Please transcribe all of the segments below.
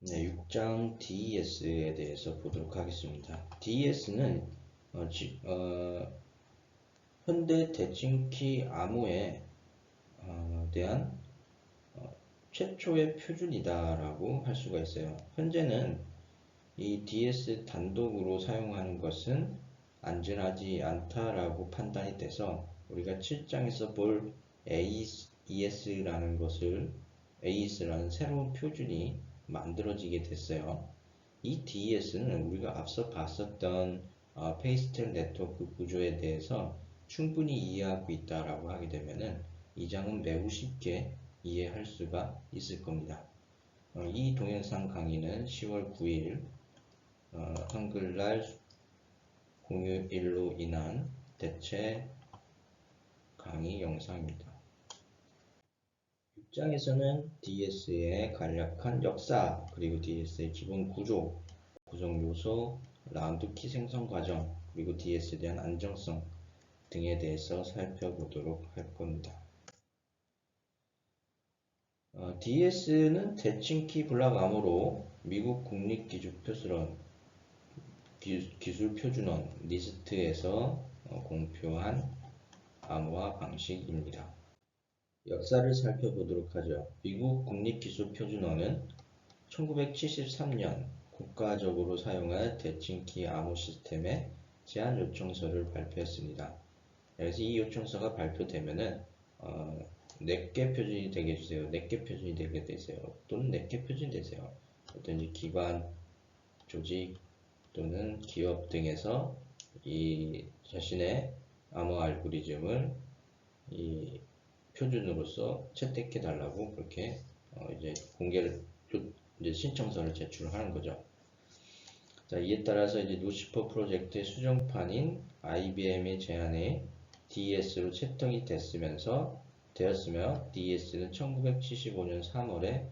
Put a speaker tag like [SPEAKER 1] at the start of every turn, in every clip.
[SPEAKER 1] 네, 6장 DES에 대해서 보도록 하겠습니다. DES는 현대 대칭키 암호에 대한 최초의 표준이다라고 할 수가 있어요. 현재는 이 DS 단독으로 사용하는 것은 안전하지 않다라고 판단이 돼서 우리가 7장에서 볼 AES라는 새로운 표준이 만들어지게 됐어요. 이 DES는 우리가 앞서 봤었던 페이스텔 네트워크 구조에 대해서 충분히 이해하고 있다라고 하게 되면은 이 장은 매우 쉽게 이해할 수가 있을 겁니다. 이 동영상 강의는 10월 9일 한글날 공휴일로 인한 대체 강의 영상입니다. 6장에서는 DS의 간략한 역사, 그리고 DS의 기본 구조, 구성 요소, 라운드 키 생성 과정, 그리고 DS에 대한 안정성 등에 대해서 살펴보도록 할 겁니다. DS는 대칭키 블락 암호로 미국 국립기술표준원 니스트에서 공표한 암호화 방식입니다. 역사를 살펴보도록 하죠. 미국 국립기술표준원은 1973년 국가적으로 사용할 대칭키 암호 시스템의 제안 요청서를 발표했습니다. 그래서 이 요청서가 발표되면은 4개 표준이 되게 해주세요. 4개 표준이 되게 되세요. 또는 4개 표준이 되세요. 어떤지 기관, 조직 또는 기업 등에서 이 자신의 암호 알고리즘을 이 표준으로서 채택해 달라고 그렇게 이제 이제 신청서를 제출하는 거죠. 자, 이에 따라서 이제 루시퍼 프로젝트의 수정판인 IBM의 제안에 DS로 채택이 되었으며 DS는 1975년 3월에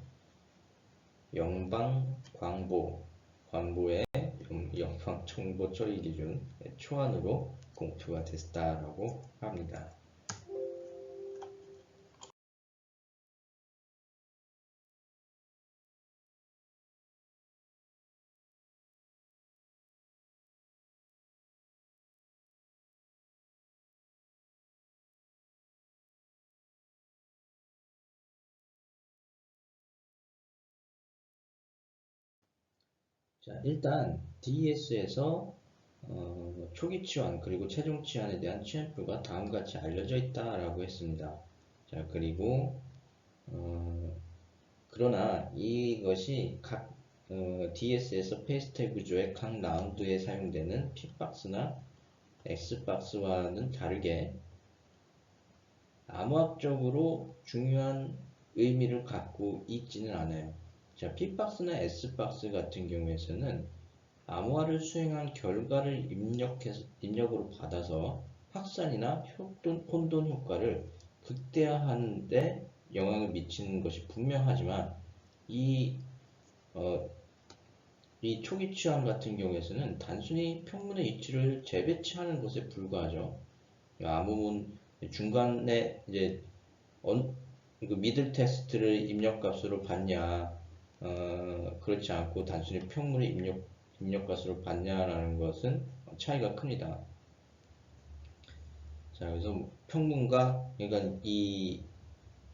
[SPEAKER 1] 관보의 영방정보 처리 기준 초안으로 공표가 됐다라고 합니다. 자, 일단 DES에서 초기 치환 그리고 최종 치환에 대한 취향표가 다음과 같이 알려져 있다라고 했습니다. 자, 그리고 그러나 이것이 각 DS에서 페이스텔 구조의 각 라운드에 사용되는 P박스나 X박스와는 다르게 암호학적으로 중요한 의미를 갖고 있지는 않아요. 자, P박스나 S박스 같은 경우에서는 암호화를 수행한 결과를 입력으로 받아서 확산이나 혼돈 효과를 극대화하는 데 영향을 미치는 것이 분명하지만 이 초기 취환 같은 경우에서는 단순히 평문의 위치를 재배치하는 것에 불과하죠. 암호문 중간에 이제 미들 텍스트를 입력값으로 받냐, 그렇지 않고 단순히 평문의 입력값으로 받냐라는 것은 차이가 큽니다. 자, 그래서 그러니까 이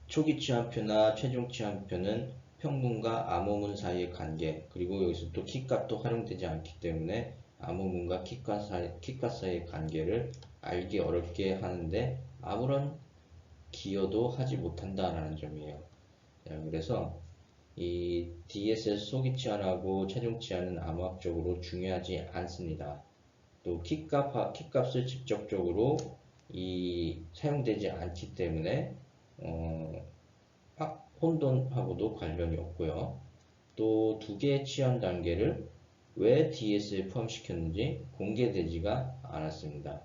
[SPEAKER 1] 초기 취환표나 최종 취환표는 평문과 암호문 사이의 관계, 그리고 여기서 또 키값도 활용되지 않기 때문에 암호문과 키값 사이의 관계를 알기 어렵게 하는데 아무런 기여도 하지 못한다라는 점이에요. 자, 그래서 이 DSS 초기 취환하고 최종 취환은 암호학적으로 중요하지 않습니다. 또 키값을 직접적으로 사용되지 않기 때문에 혼돈하고도 관련이 없고요. 또 두 개의 취환 단계를 왜 DS에 포함시켰는지 공개되지가 않았습니다.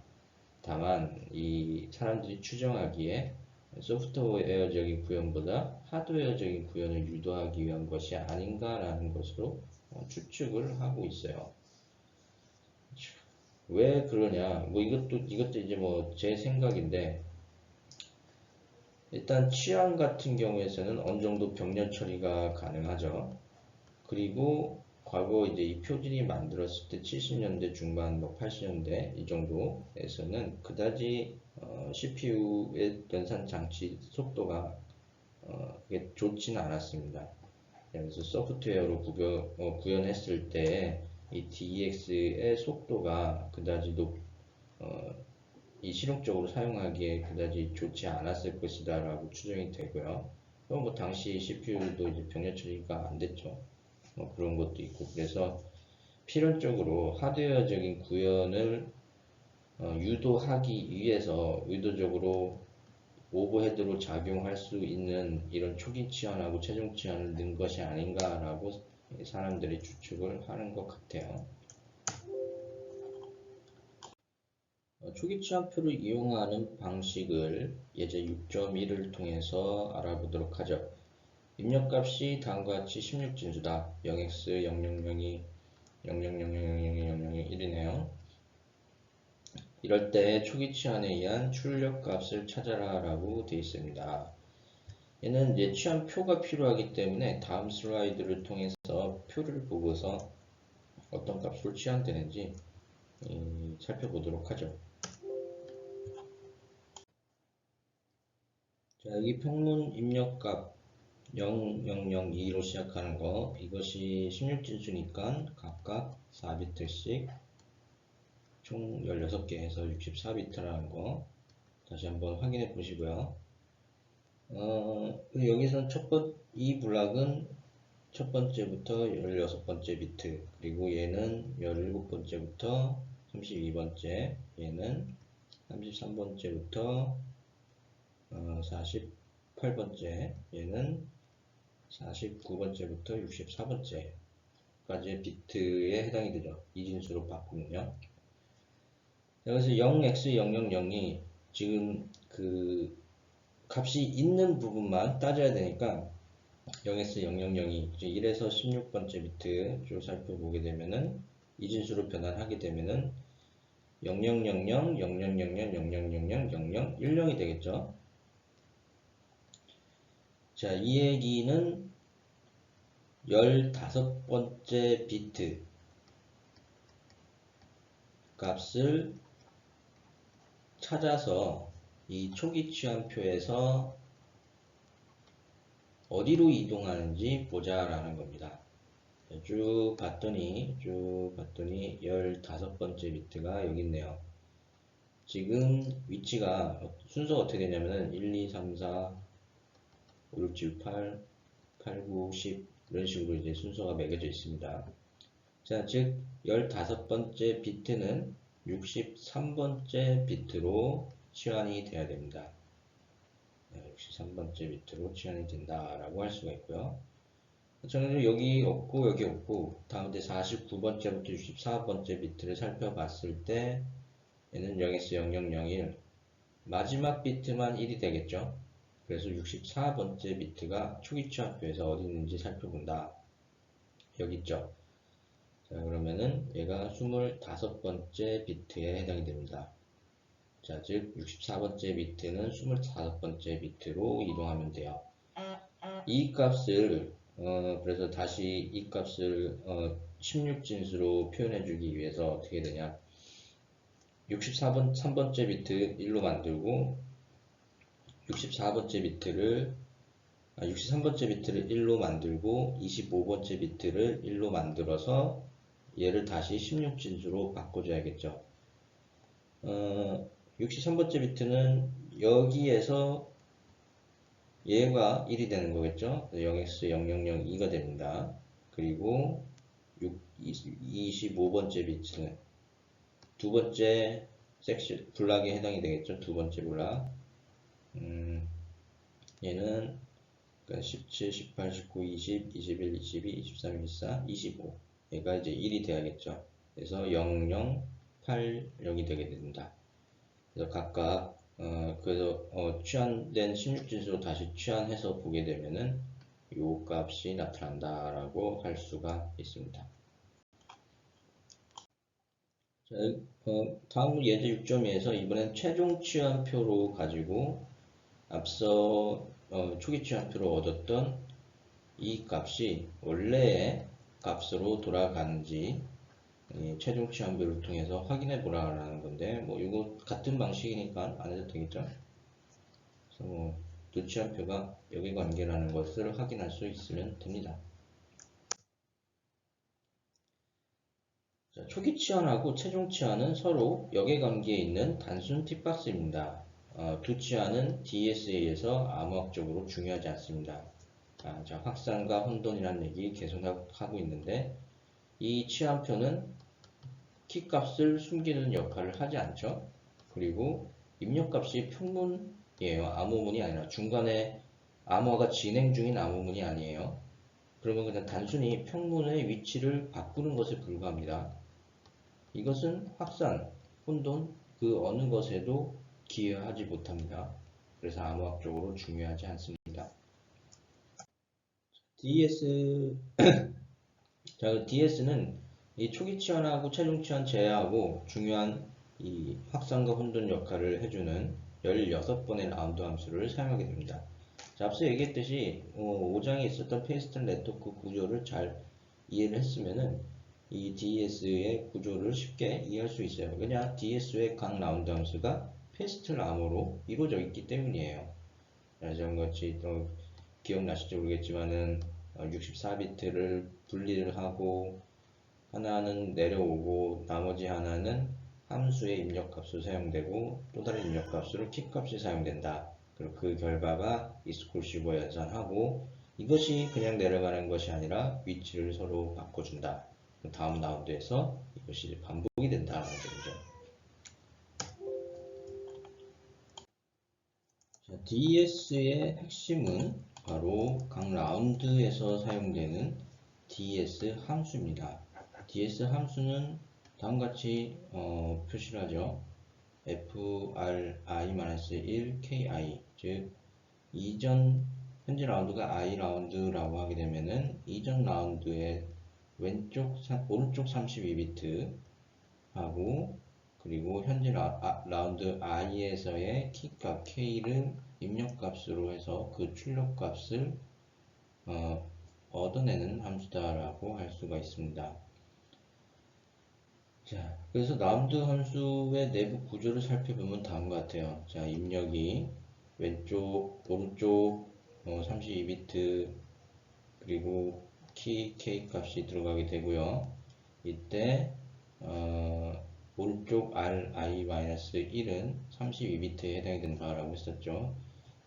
[SPEAKER 1] 다만 이 사람들이 추정하기에 소프트웨어적인 구현보다 하드웨어적인 구현을 유도하기 위한 것이 아닌가라는 것으로 추측을 하고 있어요. 왜 그러냐? 뭐 이것도 이제 뭐 제 생각인데, 일단 취향 같은 경우에서는 어느 정도 병렬 처리가 가능하죠. 그리고 과거 이제 이 표준이 만들었을 때 70년대 중반, 뭐 80년대 이 정도에서는 그다지 CPU의 연산 장치 속도가 그게 좋지는 않았습니다. 그래서 소프트웨어로 구현했을 때 이 DEX의 속도가 그다지 이 실용적으로 사용하기에 그다지 좋지 않았을 것이다라고 추정이 되고요. 뭐 당시 CPU도 이제 병렬 처리가 안 됐죠. 뭐 그런 것도 있고 그래서 필연적으로 하드웨어적인 구현을 유도하기 위해서 의도적으로 오버헤드로 작용할 수 있는 이런 초기 치환하고 최종 치환을 넣은 것이 아닌가라고 사람들이 추측을 하는 것 같아요. 초기 치환표를 이용하는 방식을 예제 6.1을 통해서 알아보도록 하죠. 입력값이 다음과 같이 16진수다. 0x 000이 000000001이네요. 이럴 때 초기 치환에 의한 출력값을 찾아라 라고 되어 있습니다. 얘는 이제 치환표가 필요하기 때문에 다음 슬라이드를 통해서 표를 보고서 어떤 값으로 치환되는지 살펴보도록 하죠. 자, 여기 평문 입력값 0002로 시작하는 거, 이것이 16진수니까 각각 4비트씩 총 16개 해서 64비트라는 거 다시 한번 확인해 보시고요. 여기서는 이 블락은 첫 번째부터 16번째 비트, 그리고 얘는 17번째부터 32번째, 얘는 33번째부터 48번째, 얘는 49번째부터 64번째까지의 비트에 해당이 되죠. 이진수로 바꾸면요. 그래서 0x000이 지금 그 값이 있는 부분만 따져야 되니까 0x000이 1에서 16번째 비트 쭉 살펴보게 되면은 이진수로 변환하게 되면은 0000, 0000, 0000, 0000, 10이 되겠죠. 자, 이 얘기는 15번째 비트 값을 찾아서 이 초기 치환표에서 어디로 이동하는지 보자라는 겁니다. 쭉 봤더니 15번째 비트가 여기 있네요. 지금 위치가 순서가 어떻게 되냐면은 1, 2, 3, 4, 5, 6, 7, 8, 8, 9, 10 이런 식으로 이제 순서가 매겨져 있습니다. 자, 즉 15번째 비트는 63번째 비트로 치환이 돼야 됩니다. 63번째 비트로 치환이 된다라고 할 수가 있고요. 저는 여기 없고 여기 없고 다음 이제 49번째부터 64번째 비트를 살펴봤을 때 얘는 0에서 0001 마지막 비트만 1이 되겠죠. 그래서 64번째 비트가 초기 치환표에서 어디 있는지 살펴본다. 여기 있죠. 자, 그러면은 얘가 25번째 비트에 해당이 됩니다. 자, 즉 64번째 비트는 25번째 비트로 이동하면 돼요. 이 값을 그래서 다시 이 값을 16진수로 표현해주기 위해서 어떻게 되냐? 3번째 비트 1로 만들고 63번째 비트를 1로 만들고 25번째 비트를 1로 만들어서 얘를 다시 16진수로 바꿔줘야겠죠. 63번째 비트는 여기에서 얘가 1이 되는 거겠죠. 0x0002가 됩니다. 그리고 25번째 비트는 두 번째 섹션 블락에 해당이 되겠죠. 두 번째 블락. 얘는 17, 18, 19, 20, 21, 22, 23, 24, 25. 얘가 이제 1이 돼야겠죠. 그래서 0, 0, 8, 0이 되게 됩니다. 그래서 각각 취한된 16진수로 다시 취한해서 보게 되면은 요 값이 나타난다라고 할 수가 있습니다. 자, 다음 예제 6.2에서 이번엔 최종 치환표로 가지고 앞서 초기 치환표로 얻었던 이 값이 원래의 값으로 돌아가는지 최종 치환별을 통해서 확인해 보라는 건데, 뭐 이거 같은 방식이니까 안 해도 되겠죠. 그래서 뭐 두치함표가 역의관계라는 것을 확인할 수 있으면 됩니다. 자, 초기 치환하고 최종 치환은 서로 역의관계에 있는 단순 팁박스입니다. 두 치환은 DSA에서 암호학적으로 중요하지 않습니다. 자, 확산과 혼돈이라는 얘기 계속 하고 있는데, 이 치환표는 키값을 숨기는 역할을 하지 않죠. 그리고 입력값이 평문이에요. 암호문이 아니라 중간에 암호가 진행 중인 암호문이 아니에요. 그러면 그냥 단순히 평문의 위치를 바꾸는 것에 불과합니다. 이것은 확산, 혼돈, 그 어느 것에도 기여하지 못합니다. 그래서 암호학적으로 중요하지 않습니다. DS는 이 초기 치환하고 최종 치환 제외하고 중요한 이 확산과 혼돈 역할을 해주는 16번의 라운드 함수를 사용하게 됩니다. 자, 앞서 얘기했듯이 5장에 있었던 페이스턴 네트워크 구조를 잘 이해를 했으면은 이 DS의 구조를 쉽게 이해할 수 있어요. 왜냐? DS의 각 라운드 함수가 페이스턴 암호로 이루어져 있기 때문이에요. 예전같이 또 기억나실지 모르겠지만은 64비트를 분리를 하고 하나는 내려오고 나머지 하나는 함수의 입력값으로 사용되고 또 다른 입력값으로 키값이 사용된다. 그리고 그 결과가 이스콜시브 연산하고 이것이 그냥 내려가는 것이 아니라 위치를 서로 바꿔준다. 다음 라운드에서 이것이 반복이 된다는 점이죠. DS의 핵심은 바로 각 라운드에서 사용되는 DS 함수입니다. DS 함수는 다음같이 표시를 하죠. FRI-1 KI, 즉 현재 라운드가 I 라운드라고 하게 되면은 이전 라운드의 오른쪽 32비트 하고 그리고 현재 라운드 I에서의 키값 K를 입력값으로 해서 그 출력값을 얻어내는 함수다라고 할 수가 있습니다. 자, 그래서 라운드 함수의 내부 구조를 살펴보면 다음과 같아요. 자, 입력이 오른쪽 32비트 그리고 키 K 값이 들어가게 되고요. 이때 오른쪽 RI-1은 32비트에 해당이 된다라고 했었죠.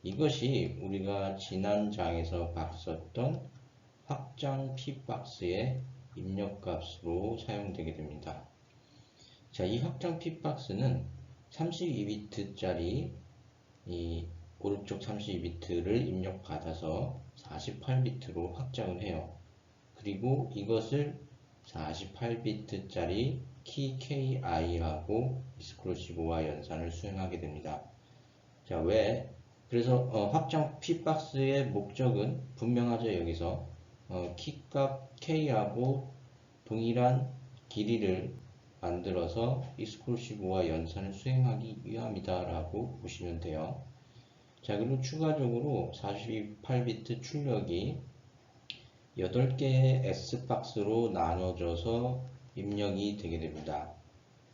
[SPEAKER 1] 이것이 우리가 지난 장에서 봤었던 확장 P박스의 입력값으로 사용되게 됩니다. 자, 이 확장 P박스는 32비트짜리 이 오른쪽 32비트를 입력받아서 48비트로 확장을 해요. 그리고 이것을 48비트짜리 키 KI하고 이스클루시브와 연산을 수행하게 됩니다. 자, 왜? 그래서 확장 P박스의 목적은 분명하죠. 여기서 키값 K하고 동일한 길이를 만들어서 이스클루시브와 연산을 수행하기 위함이다 라고 보시면 돼요. 자, 그리고 추가적으로 48비트 출력이 8개의 S박스로 나눠져서 입력이 되게 됩니다.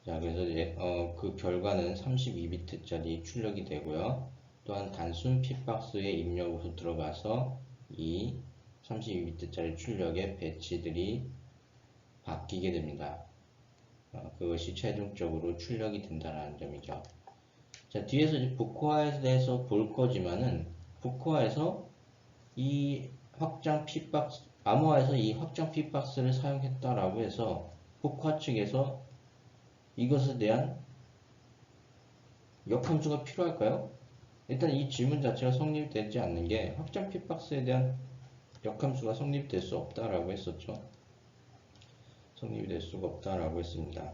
[SPEAKER 1] 자, 그래서 이제 그 결과는 32비트짜리 출력이 되고요. 또한 단순 P박스의 입력으로 들어가서 이 32비트짜리 출력의 배치들이 바뀌게 됩니다. 그것이 최종적으로 출력이 된다는 점이죠. 자, 뒤에서 이제 북코어에 대해서 볼 거지만은 북코어에서 이 확장 P박스, 암호화에서 이 확장 P박스를 사용했다라고 해서 북코어 측에서 이것에 대한 역함수가 필요할까요? 일단 이 질문 자체가 성립되지 않는 게 확장 P박스에 대한 역함수가 성립될 수 없다라고 했었죠. 성립이 될 수가 없다라고 했습니다.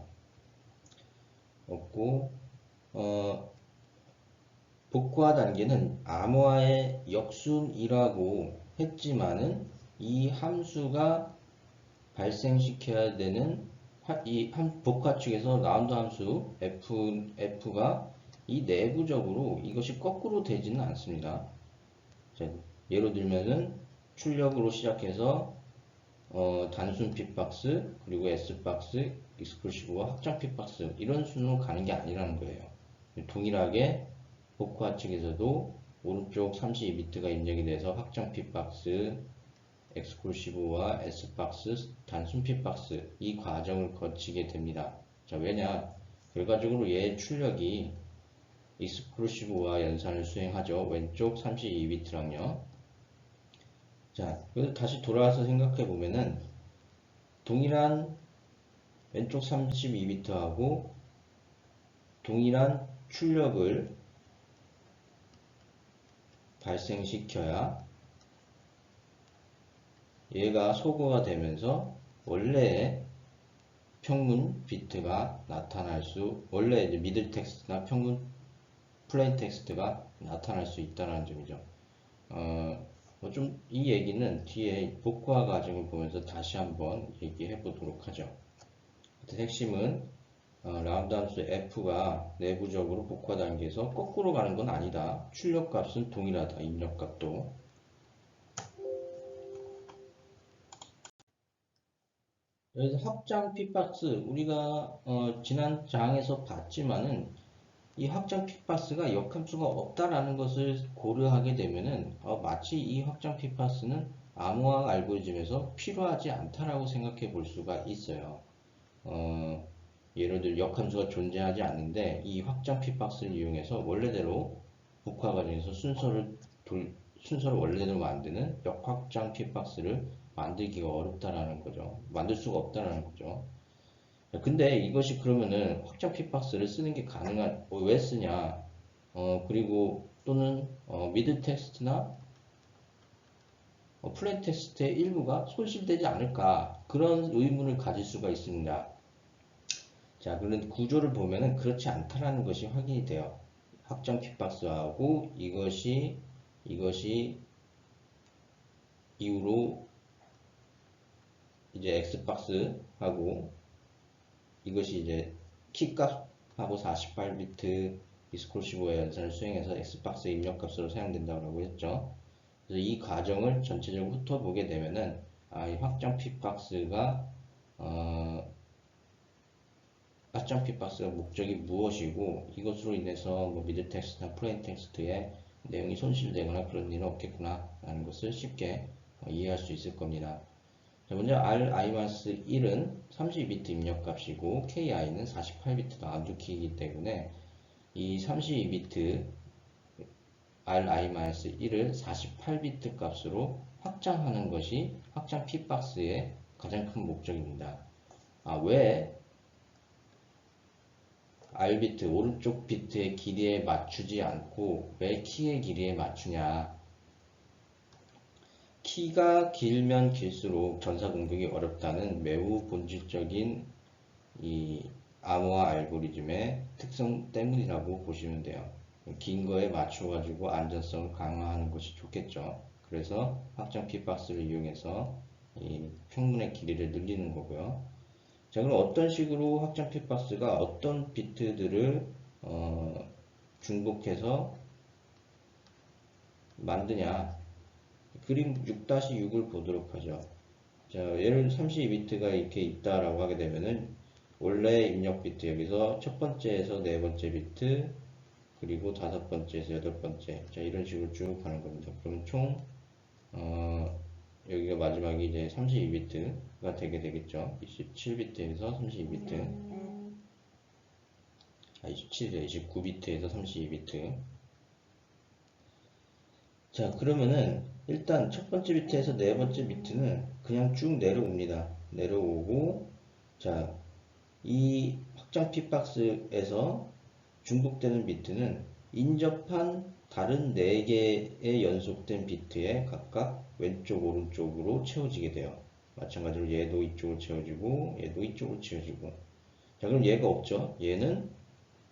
[SPEAKER 1] 없고 복화 단계는 암호화의 역순이라고 했지만은 이 함수가 발생시켜야 되는 이 복화 측에서 라운드 함수 F가 이 내부적으로 이것이 거꾸로 되지는 않습니다. 자, 예를 들면은 출력으로 시작해서 단순 핏박스, 그리고 S박스, 익스클루시브와 확장 핏박스 이런 순으로 가는 게 아니라는 거예요. 동일하게 복화 측에서도 오른쪽 32비트가 입력이 돼서 확장 핏박스, 엑스클루시브와 S박스, 단순 핏박스 이 과정을 거치게 됩니다. 자, 왜냐? 결과적으로 얘의 출력이 익스클루시브와 연산을 수행하죠. 왼쪽 32비트랑요. 자, 그래서 다시 돌아와서 생각해 보면은 동일한 왼쪽 32비트하고 동일한 출력을 발생시켜야 얘가 소거가 되면서 원래의 평문 비트가 나타날 수, 원래 이제 미들 텍스트나 평문 플레인 텍스트가 나타날 수 있다는 점이죠. 좀 이 얘기는 뒤에 복화 과정을 보면서 다시 한번 얘기해 보도록 하죠. 핵심은 라운드 함수 f가 내부적으로 복화 단계에서 거꾸로 가는 건 아니다. 출력값은 동일하다. 입력값도. 그래서 확장 핏박스 우리가 지난 장에서 봤지만은 이 확장 핏박스가 역함수가 없다라는 것을 고려하게 되면은 마치 이 확장 핏박스는 암호화 알고리즘에서 필요하지 않다라고 생각해 볼 수가 있어요. 예를 들어 역함수가 존재하지 않는데 이 확장 핏박스를 이용해서 원래대로 복화 과정에서 순서를 원래대로 만드는 역확장 핏박스를 만들기가 어렵다라는 거죠. 만들 수가 없다라는 거죠. 근데 이것이 그러면은 확장 핏박스를 쓰는 게 가능한, 왜 쓰냐? 그리고 또는 미드 텍스트나 플레인 텍스트의 일부가 손실되지 않을까? 그런 의문을 가질 수가 있습니다. 자, 그런 구조를 보면은 그렇지 않다라는 것이 확인이 돼요. 확장 핏박스하고 이것이 이후로 이제 X박스하고 이것이 이제 키값하고 48비트 익스클루시브의 연산을 수행해서 X박스 입력값으로 사용된다고 했죠. 그래서 이 과정을 전체적으로 훑어보게 되면은 이 확장 핏박스가 확장 핏박스가 목적이 무엇이고 이것으로 인해서 뭐 미드 텍스트나 플레인 텍스트에 내용이 손실되거나 그런 일은 없겠구나 라는 것을 쉽게 이해할 수 있을 겁니다. 자, 먼저 RI-1은 32비트 입력값이고 KI는 48비트 암두키이기 때문에 이 32비트 RI-1을 48비트 값으로 확장하는 것이 확장 핏박스의 가장 큰 목적입니다. 왜 R비트 오른쪽 비트의 길이에 맞추지 않고 왜 키의 길이에 맞추냐? 키가 길면 길수록 전사 공격이 어렵다는 매우 본질적인 이 암호화 알고리즘의 특성 때문이라고 보시면 돼요. 긴 거에 맞춰가지고 안전성을 강화하는 것이 좋겠죠. 그래서 확장 핏박스를 이용해서 이 평문의 길이를 늘리는 거고요. 자, 그럼 어떤 식으로 확장 핏박스가 어떤 비트들을 중복해서 만드냐? 그림 6-6을 보도록 하죠. 자, 예를 32비트가 이렇게 있다라고 하게 되면은 원래 입력 비트 여기서 첫 번째에서 네 번째 비트 그리고 다섯 번째에서 여덟 번째 자 이런 식으로 쭉 가는 겁니다. 그럼 총 여기가 마지막이 이제 32비트가 되게 되겠죠. 27비트에서 32비트 27에서 29비트에서 32비트 자 그러면은 일단 첫 번째 비트에서 네 번째 비트는 그냥 쭉 내려옵니다. 내려오고 자 이 확장 핏박스에서 중복되는 비트는 인접한 다른 4개의 연속된 비트에 각각 왼쪽 오른쪽으로 채워지게 돼요. 마찬가지로 얘도 이쪽으로 채워지고 얘도 이쪽으로 채워지고 자 그럼 얘가 없죠. 얘는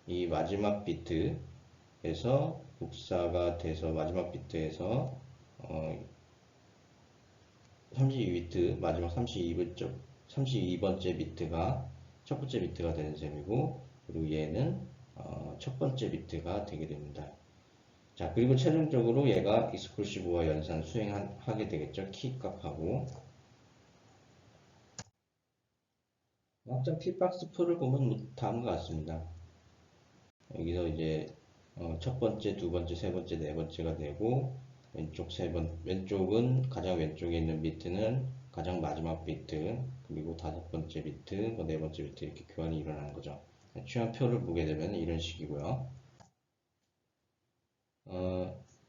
[SPEAKER 1] 이 마지막 비트에서 복사가 돼서 마지막 비트에서 32비트 마지막 32번째 비트가 첫 번째 비트가 되는 셈이고 그리고 얘는 첫 번째 비트가 되게 됩니다. 자 그리고 최종적으로 얘가 익스클루시브와 연산 수행하게 되겠죠. 키 값하고 확장 핏박스 표를 보면 뭐 다음과 같습니다. 여기서 이제 첫 번째, 두 번째, 세 번째, 네 번째가 되고 왼쪽은 가장 왼쪽에 있는 비트는 가장 마지막 비트, 그리고 다섯 번째 비트, 뭐 네 번째 비트 이렇게 교환이 일어나는 거죠. 취한표를 보게 되면 이런 식이고요.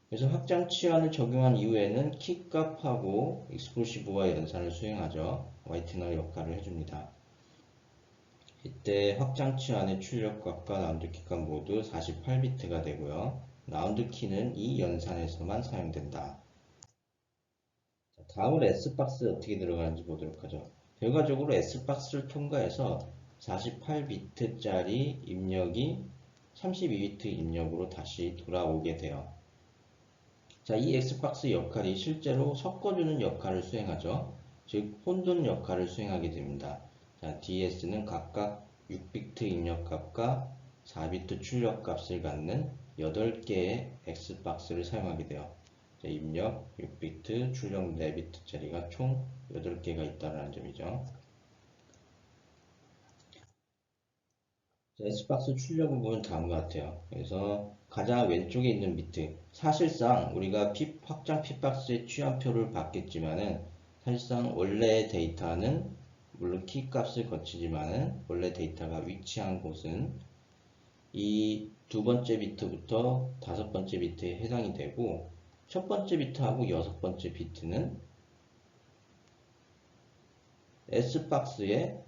[SPEAKER 1] 그래서 확장 치환을 적용한 이후에는 키값하고 익스플로시브와 연산을 수행하죠. 화이트너 역할을 해줍니다. 이때 확장 치환의 출력값과 라운드 키값 모두 48비트가 되고요. 라운드 키는 이 연산에서만 사용된다. 다음으로 S박스 어떻게 들어가는지 보도록 하죠. 결과적으로 S박스를 통과해서 48비트짜리 입력이 32비트 입력으로 다시 돌아오게 돼요. 자, 이 X박스 역할이 실제로 섞어주는 역할을 수행하죠. 즉, 혼돈 역할을 수행하게 됩니다. 자, DS는 각각 6비트 입력값과 4비트 출력값을 갖는 8개의 X박스를 사용하게 돼요. 자, 입력 6비트, 출력 4비트짜리가 총 8개가 있다는 점이죠. S박스 출력을 보면 다음과 같아요. 그래서 가장 왼쪽에 있는 비트, 사실상 우리가 확장 핏박스의 취한표를 받겠지만은 사실상 원래의 데이터는 물론 키 값을 거치지만은 원래 데이터가 위치한 곳은 이 두 번째 비트부터 다섯 번째 비트에 해당이 되고, 첫 번째 비트하고 여섯 번째 비트는 S박스의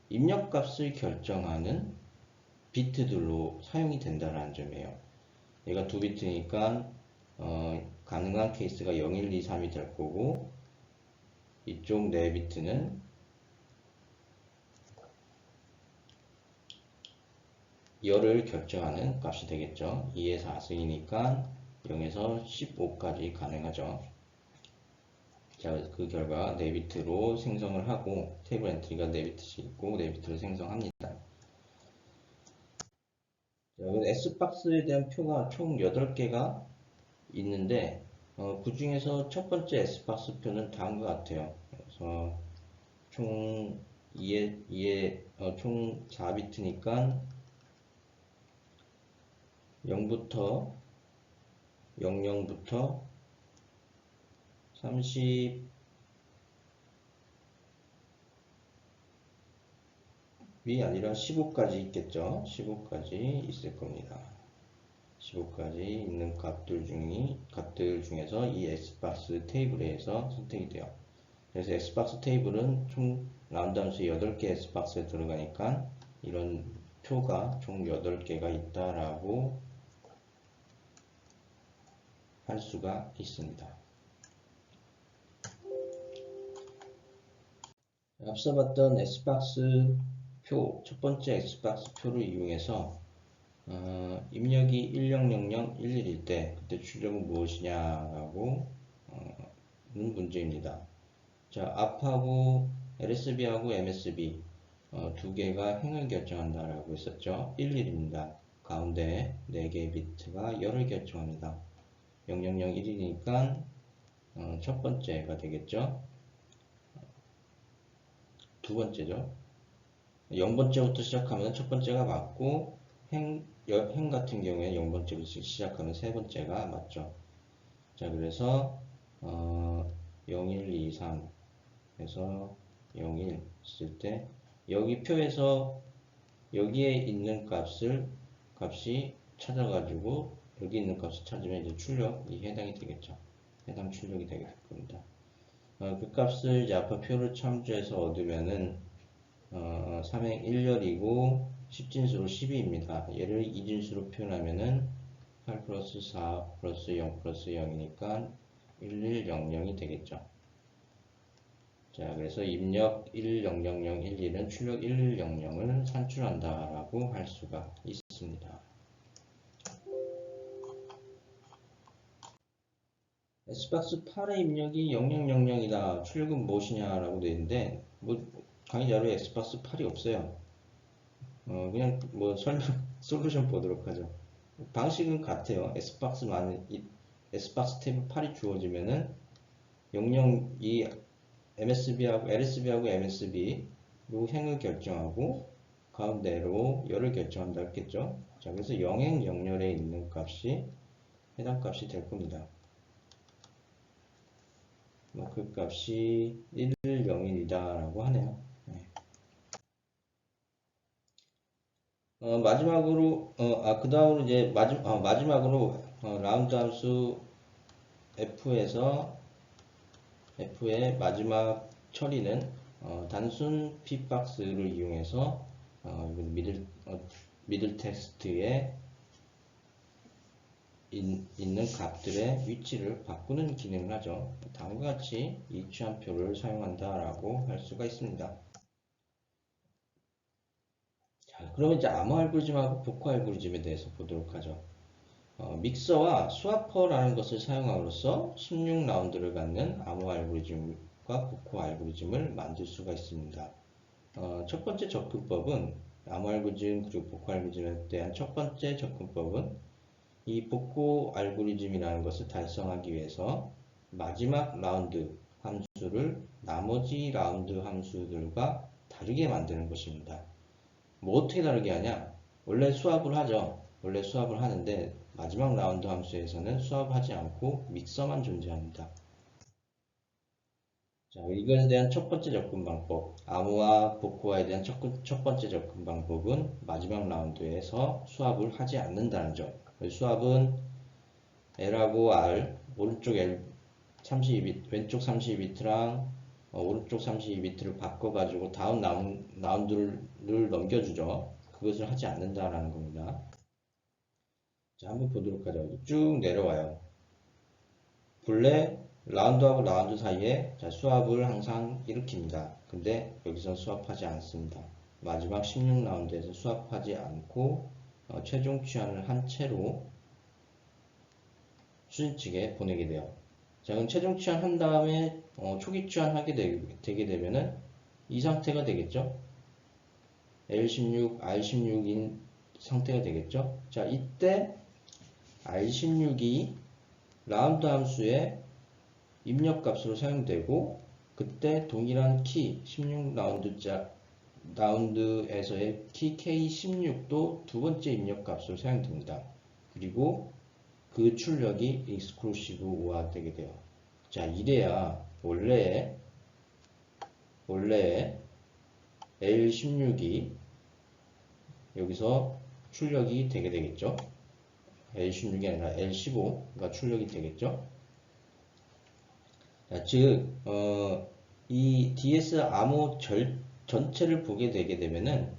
[SPEAKER 1] 입력값을 결정하는 비트들로 사용이 된다는 점이에요. 얘가 두 비트니까 가능한 케이스가 0, 1, 2, 3이 될 거고, 이쪽 4비트는 열을 결정하는 값이 되겠죠. 2에서 4승이니까 0에서 15까지 가능하죠. 자, 그 결과 4비트로 생성을 하고, 테이블 엔트리가 4비트씩 있고 4비트로 생성합니다. S박스에 대한 표가 총 8개가 있는데, 그 중에서 첫 번째 S박스 표는 다음과 같아요. 그래서 총 총 4비트니까 0부터 00부터 30이 아니라 15까지 있겠죠. 15까지 있을 겁니다. 15까지 있는 값들 중에서 이 X박스 테이블에서 선택이 돼요. 그래서 X박스 테이블은 총 라운드함수 8개 X박스에 들어가니까 이런 표가 총 8개가 있다라고 할 수가 있습니다. 앞서 봤던 X박스 표, 첫 번째 X박스 표를 이용해서 입력이 100011일 때 그때 출력은 무엇이냐라고 는 문제입니다. 자, 앞하고 LSB하고 MSB 두 개가 행을 결정한다라고 했었죠. 11입니다. 가운데 4개의 비트가 열을 결정합니다. 0001이니까 첫 번째가 되겠죠. 두 번째죠. 0번째부터 시작하면 첫 번째가 맞고 행 같은 경우에 0번째부터 시작하면 세 번째가 맞죠. 자, 그래서 01, 2, 3 해서 01 쓸 때 여기 표에서 여기에 있는 값이 찾아가지고 여기 있는 값을 찾으면 이제 출력이 해당이 되겠죠. 해당 출력이 되게 될 겁니다. 그 값을 이제 아까 표를 참조해서 얻으면은 3행 1열이고 10진수로 12입니다. 얘를 2진수로 표현하면은 8 플러스 4 플러스 0 플러스 0이니까 1100이 되겠죠. 자, 그래서 입력 110011은 출력 1100을 산출한다라고 할 수가 있습니다. S박스 8의 입력이 0000이다. 출력은 무엇이냐라고 되어 있는데, 뭐 강의 자료에 S박스 8이 없어요. 그냥 뭐 설명, 솔루션 보도록 하죠. 방식은 같아요. S박스 테이블 8이 주어지면은 00, 이 MSB하고 LSB하고 MSB 행을 결정하고 가운데로 열을 결정한다 했겠죠. 자, 그래서 영행 영열에 있는 값이 해당 값이 될 겁니다. 그 값이 1, 0일이다 라고 하네요. 네. 마지막으로 그 다음으로 이제 마지막으로 라운드 함수 F의 마지막 처리는 단순 p박스를 이용해서 미들 텍스트에 있는 값들의 위치를 바꾸는 기능을 하죠. 다음과 같이 이 취한표를 사용한다라고 할 수가 있습니다. 자, 그러면 이제 암호 알고리즘하고 복호 알고리즘에 대해서 보도록 하죠. 믹서와 스와퍼라는 것을 사용함으로써 16라운드를 갖는 암호 알고리즘과 복호 알고리즘을 만들 수가 있습니다. 첫 번째 접근법은 암호 알고리즘 그리고 복호 알고리즘에 대한 첫 번째 접근법은 이 복호 알고리즘이라는 것을 달성하기 위해서 마지막 라운드 함수를 나머지 라운드 함수들과 다르게 만드는 것입니다. 뭐 어떻게 다르게 하냐? 원래 수합을 하죠. 원래 수합을 하는데 마지막 라운드 함수에서는 수합하지 않고 믹서만 존재합니다. 자, 이것에 대한 첫 번째 접근 방법, 암호와 복호화에 대한 첫 번째 접근 방법은 마지막 라운드에서 수합을 하지 않는다는 점. 수합은 L하고 R, 오른쪽 L 32비트, 왼쪽 32비트랑 오른쪽 32비트를 바꿔가지고 다음 라운드를 넘겨주죠. 그것을 하지 않는다라는 겁니다. 자, 한번 보도록 하죠. 쭉 내려와요. 본래 라운드하고 라운드 사이에 수합을 항상 일으킵니다. 근데 여기서 수합하지 않습니다. 마지막 16라운드에서 수합하지 않고 최종 취한을 한 채로 수진 측에 보내게 돼요. 자, 그럼 최종 취한 한 다음에 초기 취한 하게 되게 되면은 이 상태가 되겠죠. L16, R16인 상태가 되겠죠. 자, 이때 R16이 라운드 함수의 입력값으로 사용되고 그때 동일한 키 16라운드에서의 키 K16도 두 번째 입력값으로 사용됩니다. 그리고 그 출력이 익스클루시브화 되게 돼요. 자, 이래야 원래 L16이 여기서 출력이 되게 되겠죠. L16이 아니라 L15가 출력이 되겠죠. 자, 즉, 이 DS 암호 전체를 보게 되게 되면은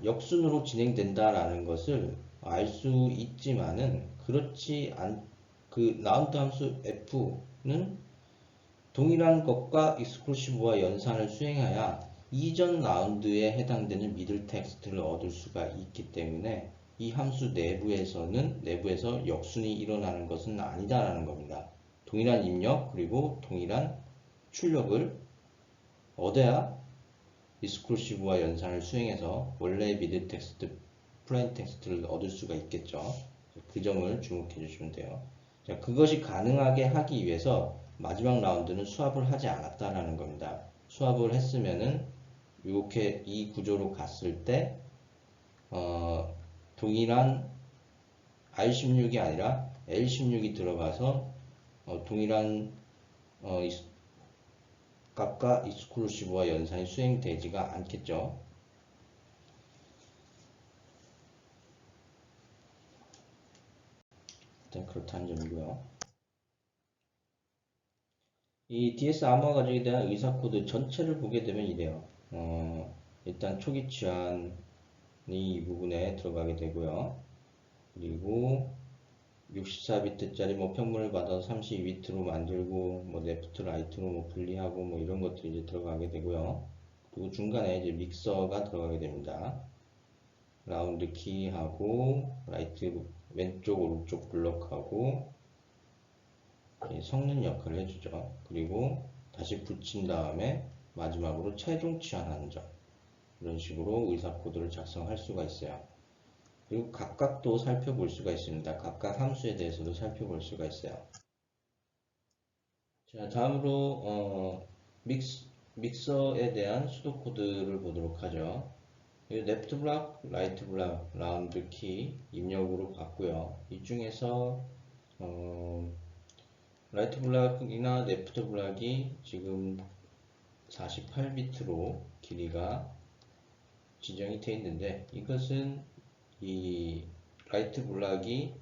[SPEAKER 1] 역순으로 진행된다라는 것을 알 수 있지만은 그렇지 그 라운드 함수 F는 동일한 것과 익스클루시브와 연산을 수행해야 이전 라운드에 해당되는 미들 텍스트를 얻을 수가 있기 때문에 이 함수 내부에서 역순이 일어나는 것은 아니다라는 겁니다. 동일한 입력 그리고 동일한 출력을 얻어야 익스클루시브와 연산을 수행해서 원래의 미들 텍스트, 플레인 텍스트를 얻을 수가 있겠죠. 그 점을 주목해 주시면 돼요. 자, 그것이 가능하게 하기 위해서 마지막 라운드는 수합을 하지 않았다라는 겁니다. 수합을 했으면은 이렇게 이 구조로 갔을 때 동일한 R16이 아니라 L16이 들어가서 동일한 값과 익스클루시브와 연산이 수행되지가 않겠죠. 일단 그렇다는 점이고요. 이 DS 암호화 가정에 대한 의사 코드 전체를 보게 되면 이래요. 일단 초기 취한이 이 부분에 들어가게 되고요. 그리고 64비트짜리 평문을 받아서 32비트로 만들고 레프트 라이트로 분리하고 이런 것들이 이제 들어가게 되고요. 그리고 중간에 이제 믹서가 들어가게 됩니다. 라운드 키하고 라이트 왼쪽 오른쪽 블럭하고 섞는 역할을 해주죠. 그리고 다시 붙인 다음에 마지막으로 최종 취한하는 점, 이런 식으로 의사 코드를 작성할 수가 있어요. 그리고 각각도 살펴볼 수가 있습니다. 각각 함수에 대해서도 살펴볼 수가 있어요. 자, 다음으로 믹서에 대한 수도 코드를 보도록 하죠. 레프트 블락, 라이트 블락, 라운드 키 입력으로 봤고요. 이 중에서 라이트 블락이나 레프트 블락이 지금 48비트로 길이가 지정이 되어 있는데, 이것은 이 라이트 블락이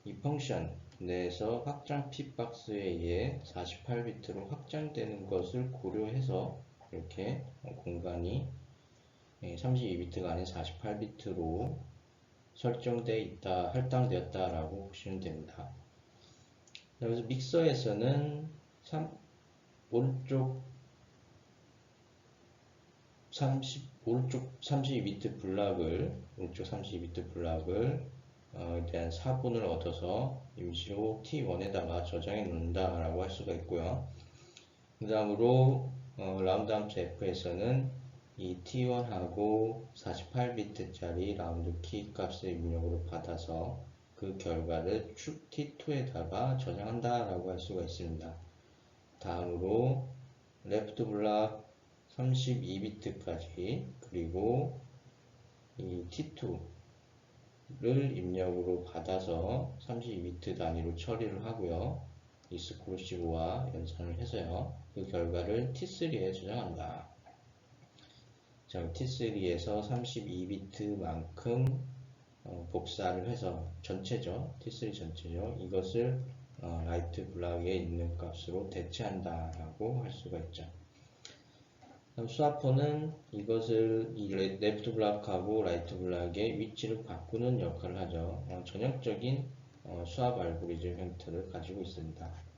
[SPEAKER 1] 이 펑션 내에서 확장 핏박스에 의해 48비트로 확장되는 것을 고려해서 이렇게 공간이 32비트가 아닌 48비트로 설정되어 있다, 할당되었다라고 보시면 됩니다. 그래서 믹서에서는 오른쪽 32비트 블락을 대한 사본을 얻어서 임시로 T1에다가 저장해 놓는다라고 할 수가 있고요. 그 다음으로 라운드 함수 F에서는 이 T1하고 48비트짜리 라운드 키 값을 입력으로 받아서 그 결과를 축 T2에다가 저장한다라고 할 수가 있습니다. 다음으로 레프트 블락 32비트까지 그리고 이 T2를 입력으로 받아서 32비트 단위로 처리를 하고요. 익스클루시브와 연산을 해서요. 그 결과를 T3에 저장한다. 자, T3에서 32비트만큼 복사를 해서 전체죠. T3 전체죠. 이것을 라이트 블락에 있는 값으로 대체한다라고 할 수가 있죠. 스와퍼는 이것을 이 레프트 블락하고 라이트 블락의 위치를 바꾸는 역할을 하죠. 전형적인 수압 알고리즘 형태를 가지고 있습니다.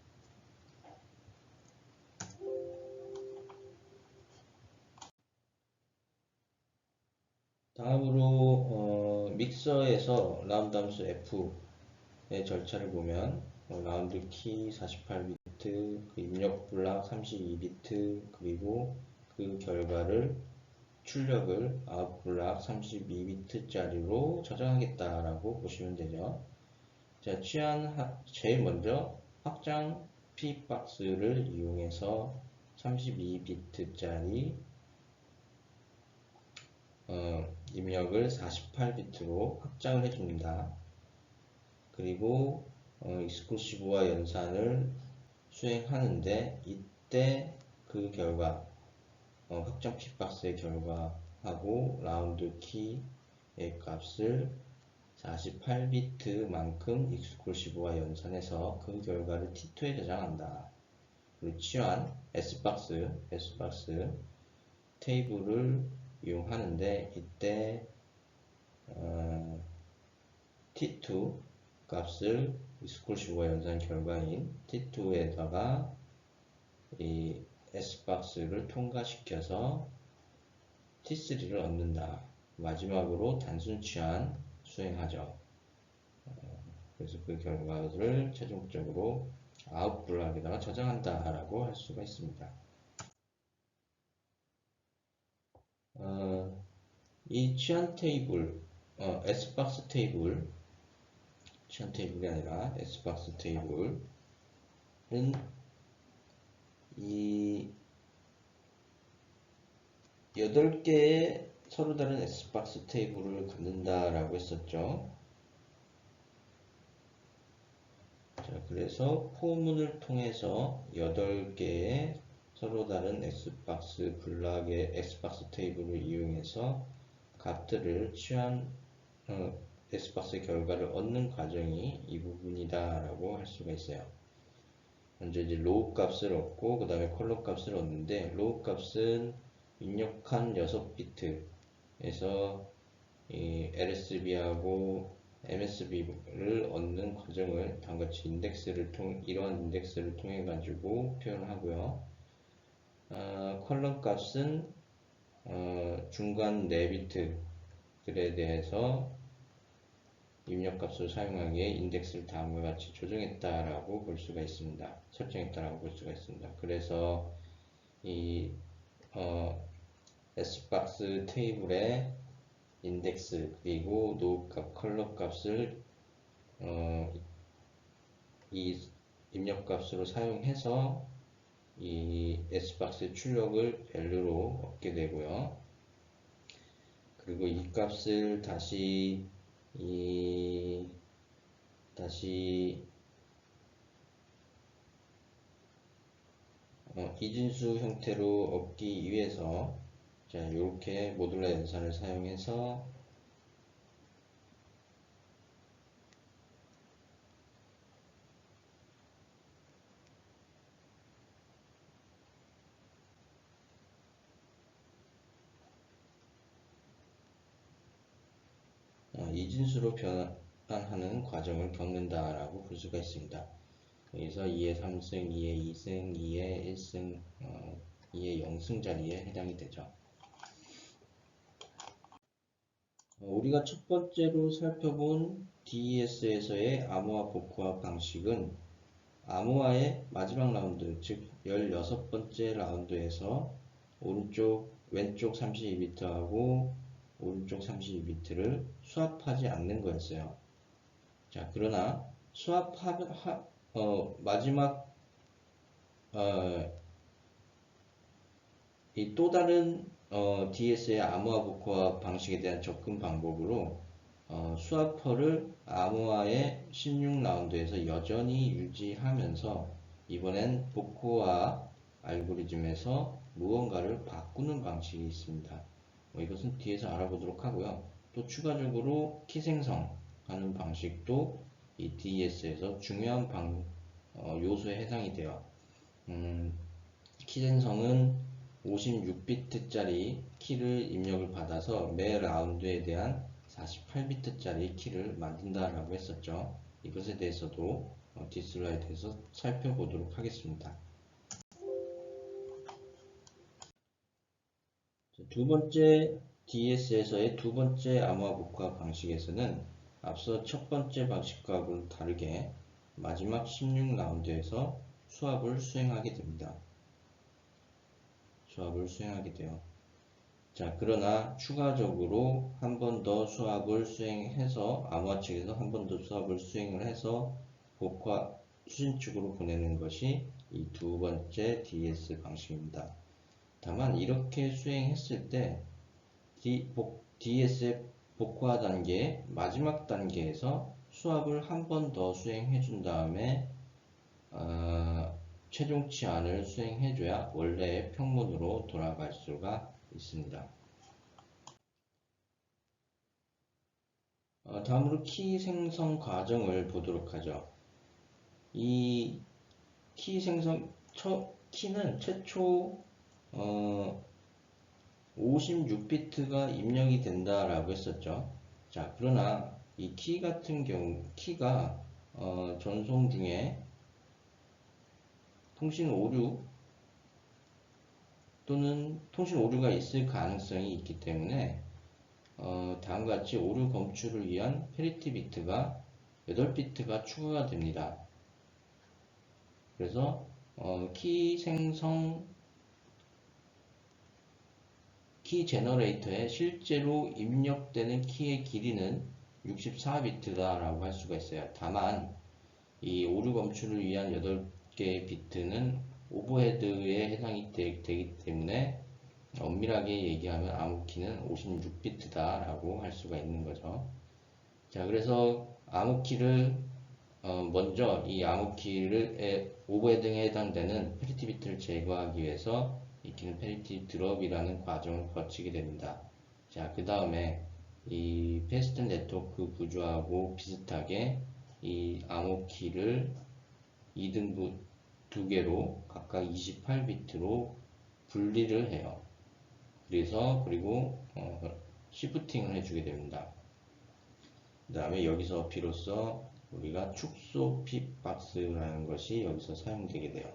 [SPEAKER 1] 다음으로 믹서에서 라운드 함수 F의 절차를 보면 라운드 키 48비트, 그 입력 블락 32비트, 그리고 그 결과를 출력을 아웃 블락 32비트짜리로 저장하겠다라고 보시면 되죠. 자, 제일 먼저 확장 P박스를 이용해서 32비트짜리 입력을 48비트로 확장을 해줍니다. 그리고 익스클루시브와 연산을 수행하는데, 이때 그 결과 확장 핏박스의 결과하고 라운드 키의 값을 48비트만큼 익스클루시브와 연산해서 그 결과를 T2에 저장한다. 그리고 취한 S박스 테이블을 이용하는데, 이때 T2 값을 익스클루시브와 연산 결과인 T2에다가 이 S박스를 통과시켜서 T3를 얻는다. 마지막으로 단순 취한 수행하죠. 그래서 그 결과를 최종적으로 아웃 블락에다가 저장한다 라고 할 수가 있습니다. 이 취한 테이블, S박스 테이블, 취한 테이블이 아니라 S박스 테이블은 이 8개의 서로 다른 S박스 테이블을 갖는다라고 했었죠. 자, 그래서 포문을 통해서 8개의 서로 다른 X박스 블락의 X박스 테이블을 이용해서 값들을 취한 X박스의 결과를 얻는 과정이 이 부분이다 라고 할 수가 있어요. 먼저 이제 로우 값을 얻고 그 다음에 컬러 값을 얻는데, 로우 값은 입력한 6비트에서 이 LSB하고 MSB를 얻는 과정을 다음같이 이러한 인덱스를 통해 가지고 표현하고요. 컬럼 값은 중간 4비트들에 대해서 입력값을 사용하기에 인덱스를 다음과 같이 조정했다라고 볼 수가 있습니다. 설정했다라고 볼 수가 있습니다. 그래서 이 S박스 테이블의 인덱스 그리고 노값, 컬러 값을 이 입력값으로 사용해서 이 S박스의 출력을 밸류로 얻게 되고요. 그리고 이 값을 다시 이진수 형태로 얻기 위해서 자, 이렇게 모듈러 연산을 사용해서 이진수로 변환하는 과정을 겪는다라고 볼 수가 있습니다. 그래서 2의 3승, 2의 2승, 2의 1승, 2의 0승 자리에 해당이 되죠. 우리가 첫 번째로 살펴본 DES에서의 암호화 복호화 방식은 암호화의 마지막 라운드, 즉 16번째 라운드에서 왼쪽 32비트하고 오른쪽 32비트를 수합하지 않는 거였어요. 자, 그러나 마지막 이 또 다른 DS의 암호화 복호화 방식에 대한 접근 방법으로 수화퍼를 암호화의 16라운드에서 여전히 유지하면서 이번엔 복호화 알고리즘에서 무언가를 바꾸는 방식이 있습니다. 이것은 뒤에서 알아보도록 하고요. 또 추가적으로 키 생성하는 방식도 이 DES에서 중요한 요소에 해당이 돼요. 키 생성은 56비트짜리 키를 입력을 받아서 매 라운드에 대한 48비트짜리 키를 만든다라고 했었죠. 이것에 대해서도 디스라이드에서 살펴보도록 하겠습니다. 두 번째 DS에서의 두 번째 암호화 복호화 방식에서는 앞서 첫 번째 방식과는 다르게 마지막 16라운드에서 수합을 수행하게 됩니다. 수합을 수행하게 돼요. 자, 그러나 추가적으로 한 번 더 수합을 수행해서 암호화 측에서 한 번 더 수합을 수행을 해서 복화 수신축으로 보내는 것이 이 두 번째 DS 방식입니다. 다만 이렇게 수행했을 때 DS의 복화 단계 마지막 단계에서 수합을 한 번 더 수행해 준 다음에 최종 치안을 수행해줘야 원래의 평문으로 돌아갈 수가 있습니다. 다음으로 키 생성 과정을 보도록 하죠. 이 키 생성, 키는 최초 56비트가 입력이 된다라고 했었죠. 자, 그러나 이 키 같은 경우, 키가 전송 중에 통신 오류 또는 통신 오류가 있을 가능성이 있기 때문에 다음과 같이 오류 검출을 위한 페리티 비트가 8비트가 추가가 됩니다. 그래서 키 생성 키 제너레이터에 실제로 입력되는 키의 길이는 64비트다라고 할 수가 있어요. 다만 이 오류 검출을 위한 8개의 비트는 오버헤드에 해당이 되기 때문에 엄밀하게 얘기하면 암호키는 56비트다 라고 할 수가 있는 거죠. 자, 그래서 암호키를 먼저 이 암호키를 오버헤딩에 해당되는 페리티 비트를 제거하기 위해서 이 키는 페리티 드롭이라는 과정을 거치게 됩니다. 자, 그 다음에 이 패스트 네트워크 구조하고 비슷하게 이 암호키를 2등분 2개로 각각 28비트로 분리를 해요. 그리고 시프팅을 해주게 됩니다. 그 다음에 여기서 비로소 우리가 축소 핏박스라는 것이 여기서 사용되게 돼요.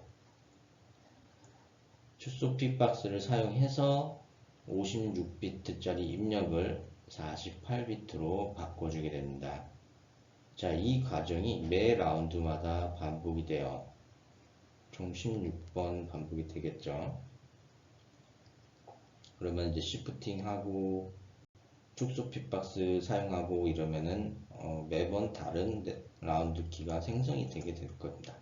[SPEAKER 1] 축소 핏박스를 사용해서 56비트짜리 입력을 48비트로 바꿔주게 됩니다. 자, 이 과정이 매 라운드마다 반복이 돼요. 총 16번 반복이 되겠죠. 그러면 이제 시프팅하고 축소 핏박스 사용하고 이러면은 매번 다른 라운드 키가 생성이 되게 될 겁니다.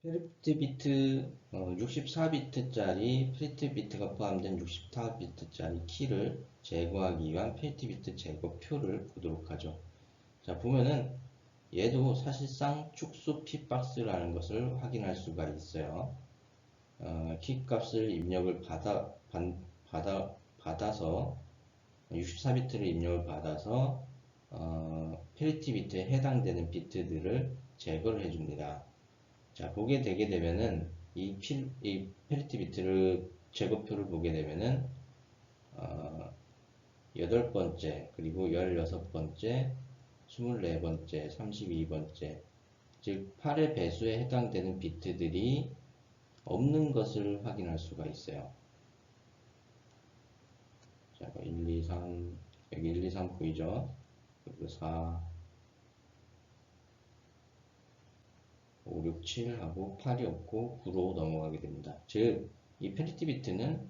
[SPEAKER 1] 페리트 비트 64비트짜리 페리트 비트가 포함된 64비트짜리 키를 제거하기 위한 페리트 비트 제거표를 보도록 하죠. 자, 보면은 얘도 사실상 축소 핏박스라는 것을 확인할 수가 있어요. 키 값을 입력을 받아서 64비트를 입력을 받아서 페리티 비트에 해당되는 비트들을 제거를 해줍니다. 자, 보게 되게 되면은 이 페리티 비트를 제거표를 보게 되면은 8번째, 그리고 16번째, 24번째, 32번째, 즉 8의 배수에 해당되는 비트들이 없는 것을 확인할 수가 있어요. 자, 1, 2, 3, 여기 1, 2, 3 보이죠? 그리고 4, 5, 6, 7 하고 8이 없고 9로 넘어가게 됩니다. 즉, 이 페리티 비트는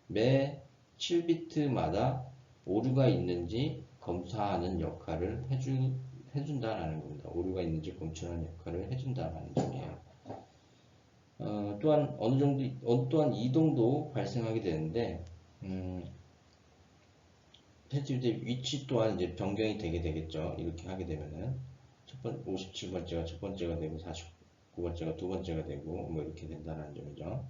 [SPEAKER 1] 매 7비트마다 오류가 있는지 검사하는 역할을 해준다라는 겁니다. 오류가 있는지 검출하는 역할을 해준다라는 점이에요. 또한 또한 이동도 발생하게 되는데, 페리티 위치 또한 이제 변경이 되게 되겠죠. 이렇게 하게 되면은 57번째가 첫 번째가 되고 49번째가 두 번째가 되고 뭐 이렇게 된다는 점이죠.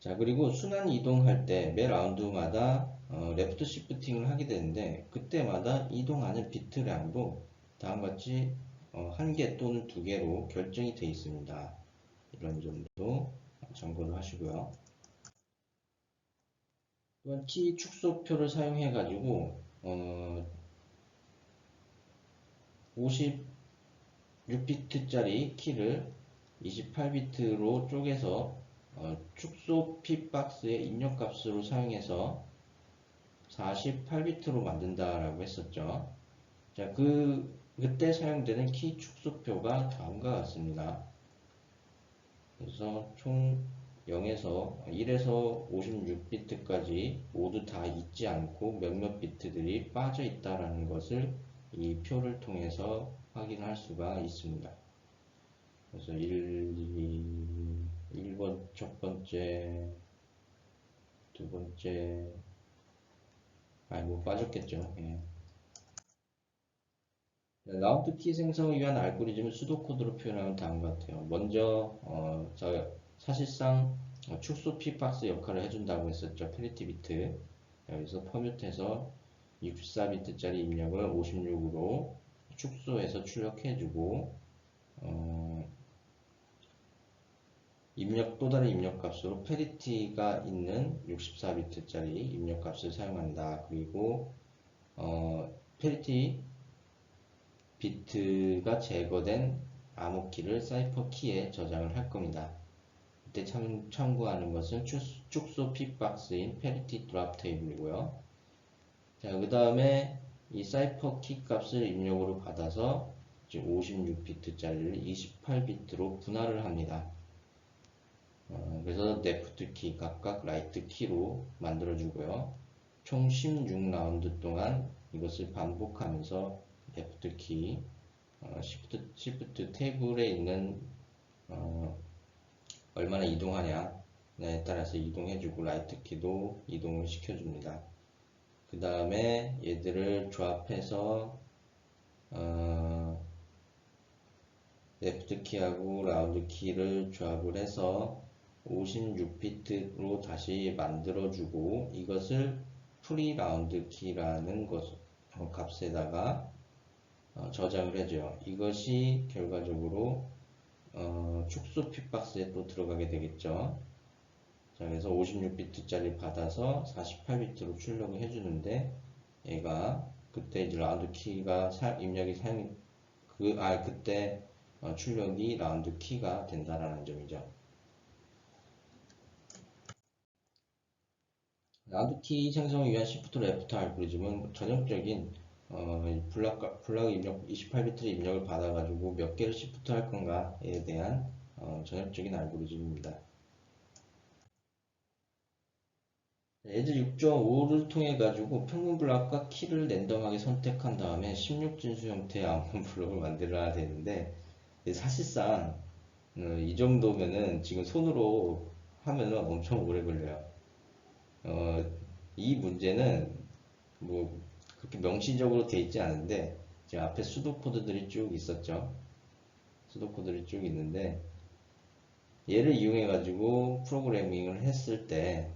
[SPEAKER 1] 자, 그리고 순환 이동할 때 매 라운드마다 레프트 시프팅을 하게 되는데 그때마다 이동하는 비트량도 다음과 같이 한 개 또는 두 개로 결정이 되어 있습니다. 이런 점도 참고를 하시고요. 또한 키 축소표를 사용해 가지고 56비트짜리 키를 28비트로 쪼개서 축소 핏박스의 입력값으로 사용해서 48비트로 만든다라고 했었죠. 자, 그때 사용되는 키 축소표가 다음과 같습니다. 그래서 총 0에서 1에서 56비트까지 모두 다 있지 않고 몇몇 비트들이 빠져 있다라는 것을 이 표를 통해서 확인할 수가 있습니다. 그래서 1번 첫 번째, 두 번째, 뭐 빠졌겠죠. 예. 라운드 키 생성을 위한 알고리즘을 수도코드로 표현하면 다음과 같아요. 먼저 사실상 축소 핏박스 역할을 해준다고 했었죠. 페리티 비트. 여기서 퍼뮤트해서 64비트짜리 입력을 56으로 축소해서 출력해주고 또 다른 입력값으로 페리티가 있는 64비트짜리 입력값을 사용한다. 그리고 페리티 비트가 제거된 암호키를 사이퍼 키에 저장을 할 겁니다. 이때 참고하는 것은 축소 핏박스인 페리티 드랍 테이블이고요. 자, 그 다음에 이 사이퍼 키 값을 입력으로 받아서 56비트짜리를 28비트로 분할을 합니다. 그래서 레프트 키, 각각 라이트 키로 만들어주고요. 총 16라운드 동안 이것을 반복하면서 레프트 키, 시프트 테이블에 있는 얼마나 이동하냐에 따라서 이동해주고 라이트 키도 이동을 시켜줍니다. 그 다음에 얘들을 조합해서 레프트 키하고 라운드 키를 조합을 해서 56비트로 다시 만들어주고 이것을 프리 라운드 키라는 값에다가 저장을 해줘요. 이것이 결과적으로 축소 핏박스에 또 들어가게 되겠죠. 자, 그래서 56비트짜리 받아서 48비트로 출력을 해주는데 얘가 그때 이제 라운드 키가 입력이 그때 출력이 라운드 키가 된다라는 점이죠. 라운드 키 생성을 위한 시프트 레프트 알고리즘은 전형적인 블락 입력 28비트 입력을 받아가지고 몇 개를 시프트 할 건가에 대한 전형적인 알고리즘입니다. 예제 6.5를 통해 가지고 평균 블록과 키를 랜덤하게 선택한 다음에 16진수 형태의 암호 블록을 만들어야 되는데 사실상 이 정도면은 지금 손으로 하면은 엄청 오래 걸려요. 어, 이 문제는 뭐 그렇게 명시적으로 돼 있지 않은데 지금 앞에 수도 코드들이 쭉 있었죠. 수도 코드들이 쭉 있는데 얘를 이용해 가지고 프로그래밍 했을 때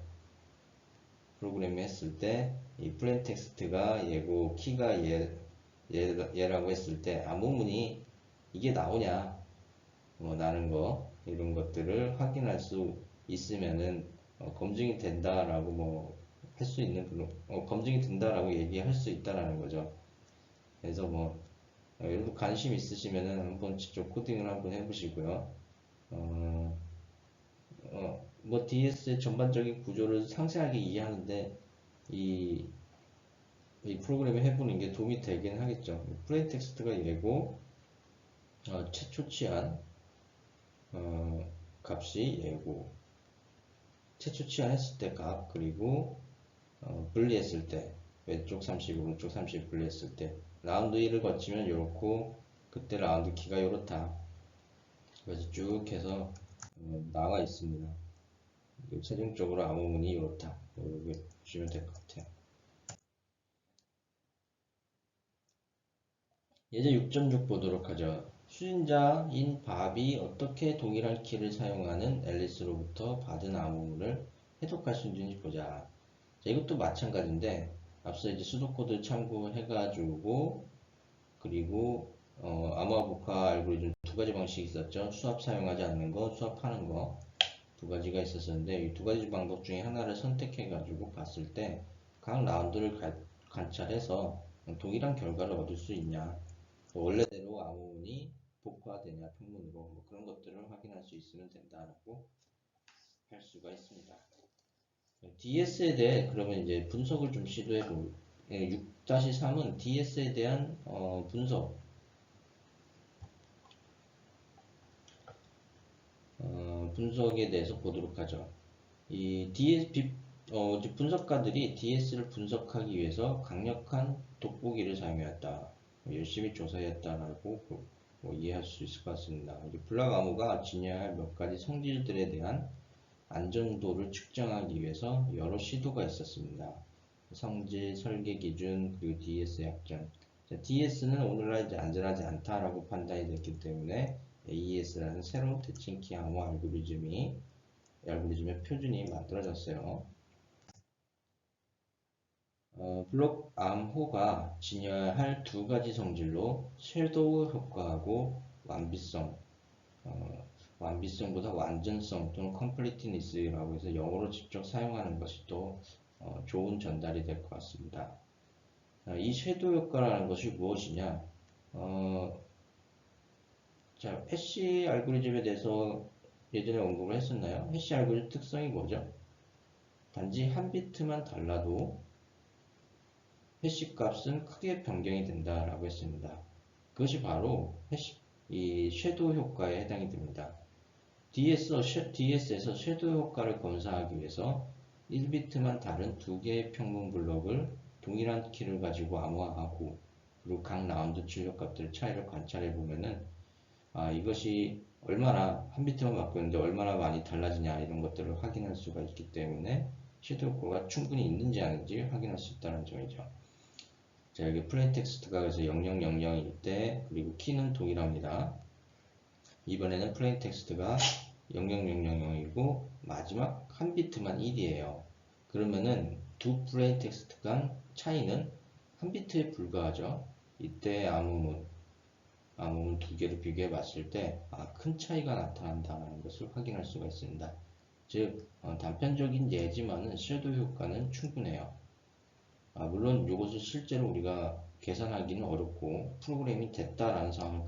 [SPEAKER 1] 이 플레인 텍스트가 얘고 키가 얘라고 했을 때 암호문이 이게 나오냐 뭐 나는 거 이런 것들을 확인할 수 있으면은 검증이 된다라고 뭐 할 수 있는 그런 검증이 된다라고 얘기할 수 있다라는 거죠. 그래서 뭐 여러분 관심 있으시면은 한번 직접 코딩을 한번 해보시고요. 어, 뭐 DS의 전반적인 구조를 상세하게 이해하는데 이, 이 프로그램을 해보는 게 도움이 되긴 하겠죠. 플레인 텍스트가 얘고 최초 치안 값이 얘고 최초 치환했을 때 값, 그리고 분리했을 때 왼쪽 30, 오른쪽 30 분리했을 때 라운드 1을 거치면 이렇고 그때 라운드 키가 이렇다. 그래서 쭉 해서 나와 있습니다. 최종적으로 암호문이 이렇다. 이렇게 보시면 될 것 같아요. 예제 6.6 보도록 하죠. 수신자인 밥이 어떻게 동일한 키를 사용하는 앨리스로부터 받은 암호문을 해독할 수 있는지 보자. 자, 이것도 마찬가지인데 앞서 이제 수도코드 참고해가지고 그리고 암호화복화 알고리즘 두 가지 방식이 있었죠. 수압 사용하지 않는 거, 수압하는 거 두 가지가 있었는데 이 두 가지 방법 중에 하나를 선택해가지고 봤을 때 각 라운드를 관찰해서 동일한 결과를 얻을 수 있냐, 원래대로 암호문이 복화되냐 평문으로 뭐 그런 것들을 확인할 수 있으면 된다라고 할 수가 있습니다. DS에 대해 그러면 이제 분석을 좀 시도해 볼. 6-3은 DS에 대한 분석에 대해서 보도록 하죠. 이 이제 분석가들이 DS를 분석하기 위해서 강력한 돋보기를 사용했다. 열심히 조사했다라고 뭐 이해할 수 있을 것 같습니다. 이제 블락 암호가 지녀야 할 몇 가지 성질들에 대한 안정도를 측정하기 위해서 여러 시도가 있었습니다. 성질, 설계 기준, 그리고 DS의 약점. DS는 오늘날 이제 안전하지 않다라고 판단이 됐기 때문에 AES라는 새로운 대칭키 암호 알고리즘의 표준이 만들어졌어요. 블록 암호가 지녀야 할 두 가지 성질로 섀도우 효과하고 완비성, 완비성보다 완전성 또는 completeness라고 해서 영어로 직접 사용하는 것이 또 좋은 전달이 될 것 같습니다. 이 섀도우 효과라는 것이 무엇이냐? 자, 해시 알고리즘에 대해서 예전에 언급을 했었나요? 해시 알고리즘 특성이 뭐죠? 단지 한 비트만 달라도 해시 값은 크게 변경이 된다라고 했습니다. 그것이 바로 이 섀도우 효과에 해당이 됩니다. DS에서 섀도우 효과를 검사하기 위해서 1비트만 다른 두 개의 평문 블록을 동일한 키를 가지고 암호화하고 그리고 각 라운드 출력값들 차이를 관찰해 보면은 이것이 얼마나 한 비트만 바꾸는데 얼마나 많이 달라지냐 이런 것들을 확인할 수가 있기 때문에 섀도우 효과가 충분히 있는지 아닌지 확인할 수 있다는 점이죠. 자, 여기 플레인 텍스트가 그래서 0000일 때 그리고 키는 동일합니다. 이번에는 플레인 텍스트가 00000이고 마지막 한 비트만 1이에요. 그러면은 두 플레인 텍스트 간 차이는 한 비트에 불과하죠. 이때 암호문 두 개를 비교해 봤을 때 큰 차이가 나타난다는 것을 확인할 수가 있습니다. 즉 단편적인 예지만은 섀도우 효과는 충분해요. 물론 이것을 실제로 우리가 계산하기는 어렵고 프로그램이 됐다라는 상황을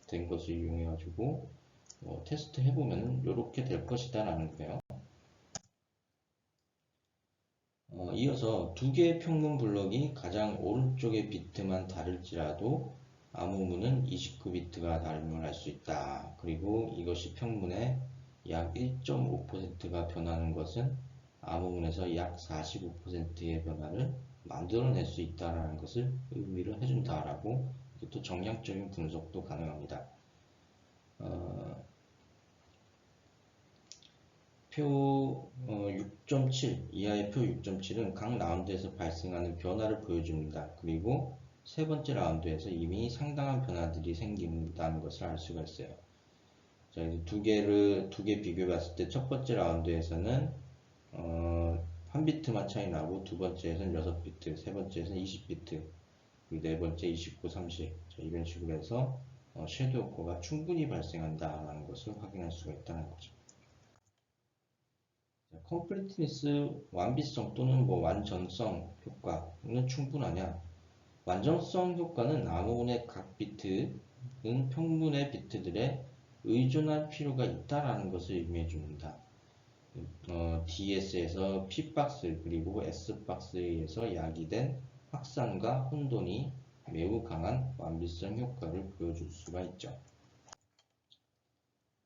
[SPEAKER 1] 된 것을 이용해 가지고 테스트 해보면 이렇게 될 것이다 라는 거예요. 이어서 두 개의 평문 블록이 가장 오른쪽의 비트만 다를지라도 암호문은 29비트가 다름을 알 수 있다. 그리고 이것이 평문의 약 1.5%가 변하는 것은 암호문에서 약 45%의 변화를 만들어낼 수 있다는 것을 의미를 해준다라고 또 정량적인 분석도 가능합니다. 표 6.7 이하의 표 6.7은 각 라운드에서 발생하는 변화를 보여줍니다. 그리고 세 번째 라운드에서 이미 상당한 변화들이 생긴다는 것을 알 수가 있어요. 자, 이제 두 개 비교해 봤을 때 첫 번째 라운드에서는 한 비트만 차이 나고 두 번째에서는 6비트, 세 번째에서는 20비트, 그리고 네 번째 29, 30. 자, 이런 식으로 해서 섀도우 효과가 충분히 발생한다라는 것을 확인할 수가 있다는 거죠. 컴플리트니스 완비성 또는 뭐 완전성 효과는 충분하냐? 완전성 효과는 암호문의 각 비트는 평문의 비트들에 의존할 필요가 있다라는 것을 의미해 줍니다. DS에서 P박스 그리고 S박스에 의해서 야기된 확산과 혼돈이 매우 강한 완비성 효과를 보여줄 수가 있죠.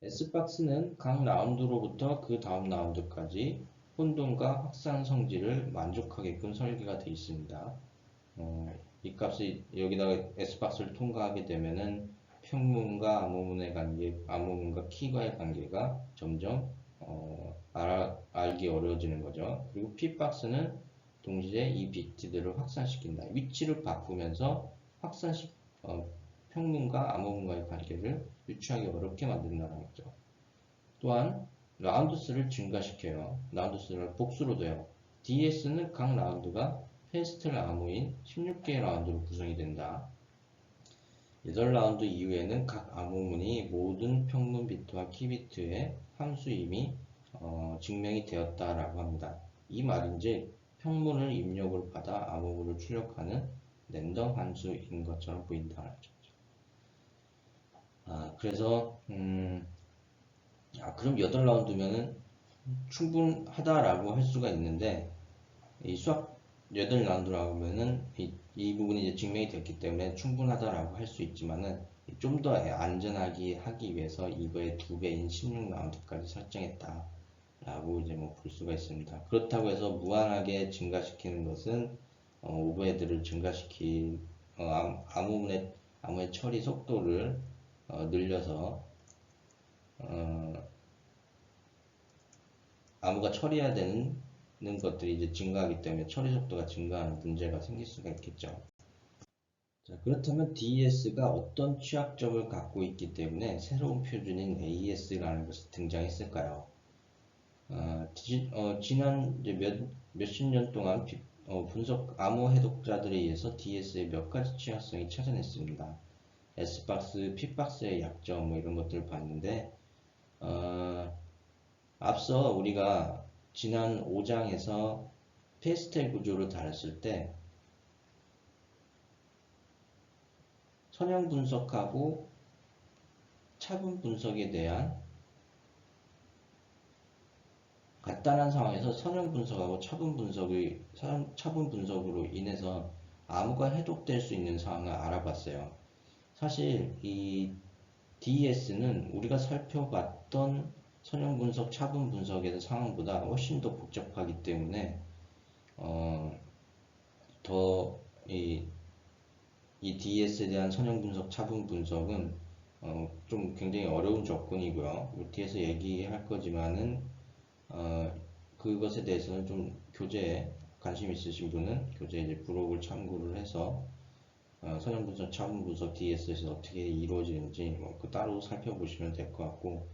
[SPEAKER 1] S박스는 각 라운드로부터 그 다음 라운드까지 혼돈과 확산 성질을 만족하게끔 설계가 되어 있습니다. 이 값이 여기다가 S박스를 통과하게 되면은 평문과 암호문의 관계, 암호문과 키과의 관계가 점점 알기 어려워지는 거죠. 그리고 P박스는 동시에 이 비트들을 확산시킨다. 위치를 바꾸면서 평문과 암호문과의 관계를 유추하기 어렵게 만든다는 거죠. 또한 라운드 수를 증가시켜요. 라운드 수를 복수로 돼요. DS는 각 라운드가 페스텔 암호인 16개의 라운드로 구성이 된다. 8라운드 이후에는 각 암호문이 모든 평문 비트와 키 비트의 함수임이 증명이 되었다라고 합니다. 이 말인즉 평문을 입력으로 받아 암호문을 출력하는 랜덤 함수인 것처럼 보인다는 거죠. 그래서 그럼 8라운드면은 충분하다라고 할 수가 있는데 이 수학 8라운드라고 하면은 이 부분이 이제 증명이 됐기 때문에 충분하다라고 할 수 있지만은 좀 더 안전하게 하기 위해서 이거의 2배인 16라운드까지 설정했다라고 이제 뭐 볼 수가 있습니다. 그렇다고 해서 무한하게 증가시키는 것은 오버헤드를 암호의 처리 속도를 늘려서 암호가 처리해야 되는 것들이 이제 증가하기 때문에 처리 속도가 증가하는 문제가 생길 수가 있겠죠. 자, 그렇다면 DES가 어떤 취약점을 갖고 있기 때문에 새로운 표준인 AES라는 것이 등장했을까요? 지난 몇십 년 동안 분석 암호 해독자들에 의해서 DES의 몇 가지 취약성이 찾아냈습니다. S박스, P박스의 약점 뭐 이런 것들을 봤는데 앞서 우리가 지난 5장에서 페스텔 구조를 다뤘을 때 선형 분석하고 차분 분석에 대한 간단한 상황에서 선형 분석하고 차분 분석으로 인해서 암호가 해독될 수 있는 상황을 알아봤어요. 사실 이 DES는 우리가 살펴봤던 선형 분석, 차분 분석의 상황보다 훨씬 더 복잡하기 때문에 이 DES에 대한 선형 분석, 차분 분석은 좀 굉장히 어려운 조건이고요. 뒤에서 얘기할 거지만은 그것에 대해서는 좀 교재에 관심 있으신 분은 교재 이제 부록을 참고를 해서 선형 분석, 차분 분석, DES에서 어떻게 이루어지는지 그 따로 살펴보시면 될 것 같고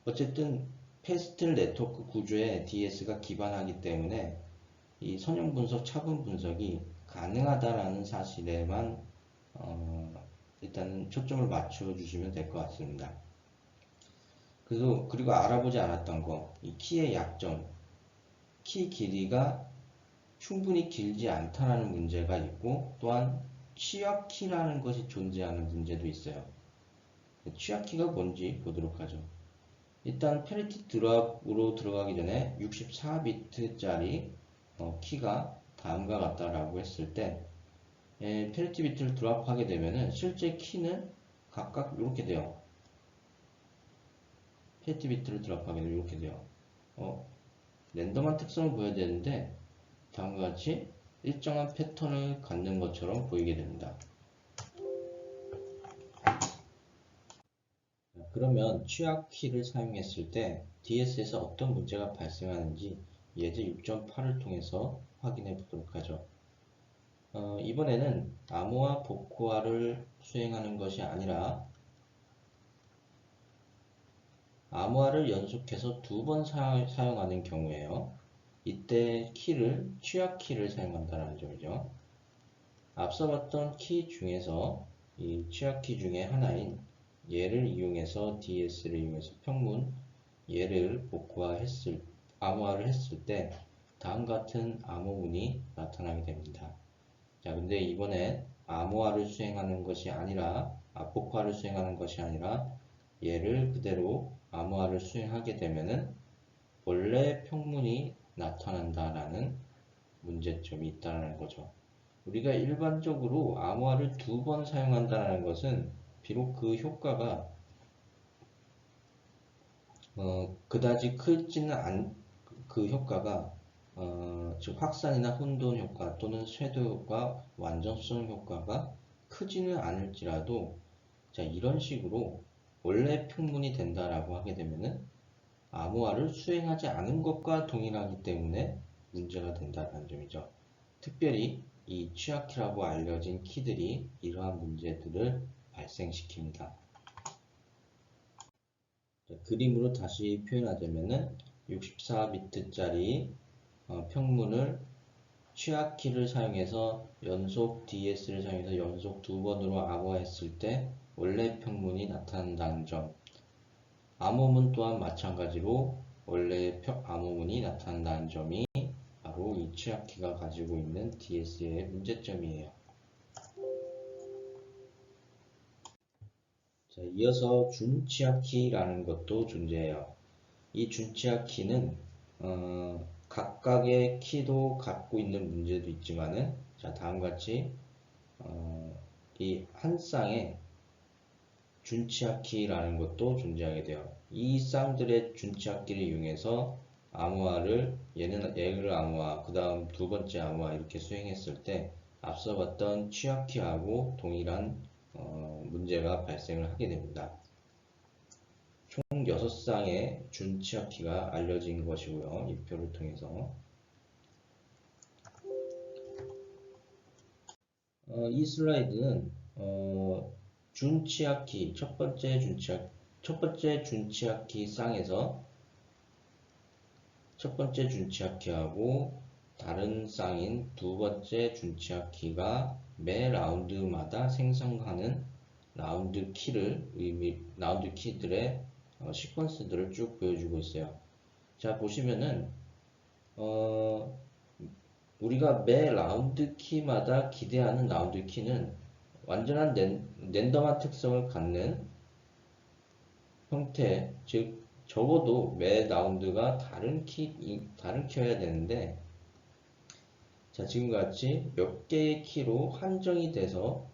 [SPEAKER 1] 어쨌든 패스텔 네트워크 구조에 DES가 기반하기 때문에 이 선형 분석, 차분 분석이 가능하다라는 사실에만 일단은 초점을 맞춰 주시면 될 것 같습니다. 그리고 알아보지 않았던 거, 이 키의 약점, 키 길이가 충분히 길지 않다라는 문제가 있고 또한 취약키라는 것이 존재하는 문제도 있어요. 취약키가 뭔지 보도록 하죠. 일단 페리티 드랍으로 들어가기 전에 64비트짜리 키가 다음과 같다라고 했을 때 페리티 비트를 드랍하게 되면은 실제 키는 각각 이렇게 돼요. 페리티 비트를 드랍하게 되면 이렇게 돼요. 랜덤한 특성을 보여야 되는데 다음과 같이 일정한 패턴을 갖는 것처럼 보이게 됩니다. 그러면 취약키를 사용했을 때 DS에서 어떤 문제가 발생하는지 예제 6.8을 통해서 확인해 보도록 하죠. 이번에는 암호화 복호화를 수행하는 것이 아니라 암호화를 연속해서 두 번 사용하는 경우에요. 이때 키를 취약키를 사용한다는 점이죠. 앞서 봤던 키 중에서 이 취약키 중에 하나인 얘를 이용해서 DS를 이용해서 평문 얘를 암호화를 했을 때 다음과 같은 암호문이 나타나게 됩니다. 자, 근데 이번에 암호화를 수행하는 것이 아니라 복호화를 수행하는 것이 아니라 얘를 그대로 암호화를 수행하게 되면은 원래 평문이 나타난다라는 문제점이 있다는 거죠. 우리가 일반적으로 암호화를 두 번 사용한다는 것은 비록 그 효과가 그다지 크지는 그 효과가 즉 확산이나 혼돈 효과 또는 쇄도 효과, 완전성 효과가 크지는 않을지라도 자, 이런 식으로 원래 평문이 된다라고 하게 되면은 암호화를 수행하지 않은 것과 동일하기 때문에 문제가 된다는 점이죠. 특별히 이 취약키라고 알려진 키들이 이러한 문제들을 발생시킵니다. 자, 그림으로 다시 표현하자면은 64비트짜리 평문을 취약키를 사용해서 연속 DS를 사용해서 연속 두 번으로 암호화했을 때 원래 평문이 나타난다는 점. 암호문 또한 마찬가지로 원래의 암호문이 나타난다는 점이 바로 이 취약키가 가지고 있는 DS의 문제점이에요. 자, 이어서 준취약키라는 것도 존재해요. 이 준취약키는 각각의 키도 갖고 있는 문제도 있지만은 자, 다음과 같이 이 한 쌍에 준취약키라는 것도 존재하게 돼요. 이 쌍들의 준취약키를 이용해서 암호화를 얘를 암호화, 그 다음 두 번째 암호화 이렇게 수행했을 때 앞서 봤던 취약키하고 동일한 문제가 발생을 하게 됩니다. 총 6쌍의 준취약키가 알려진 것이고요. 이 표를 통해서 이 슬라이드는 준취약키 첫 번째 준취약키 쌍에서 첫 번째 준취약키하고 다른 쌍인 두 번째 준취약키가 매 라운드마다 생성하는 라운드 키들의 시퀀스들을 쭉 보여주고 있어요. 자, 보시면은 우리가 매 라운드 키마다 기대하는 라운드 키는 완전한 랜덤한 특성을 갖는 형태, 즉 적어도 매 라운드가 다른 키여야 되는데, 자, 지금과 같이 몇 개의 키로 한정이 돼서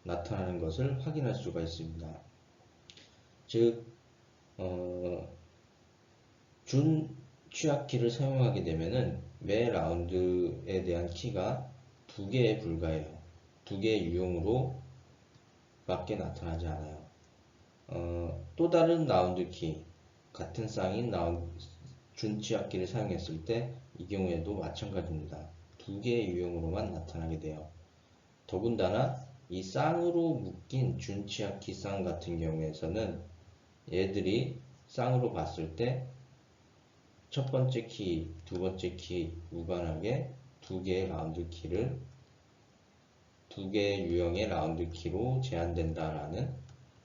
[SPEAKER 1] 나타나는 것을 확인할 수가 있습니다. 즉, 준 취약키를 사용하게 되면은 매 라운드에 대한 키가 2개에 불과해요. 2개의 유형으로 밖에 나타나지 않아요. 또 다른 라운드 키, 같은 쌍인 준 취약키를 사용했을 때 이 경우에도 마찬가지입니다. 2개의 유형으로만 나타나게 돼요. 더군다나 이 쌍으로 묶인 준 취약키 쌍 같은 경우에서는 얘들이 쌍으로 봤을 때 첫 번째 키, 두 번째 키 무관하게 2개의 유형의 라운드 키로 제한된다라는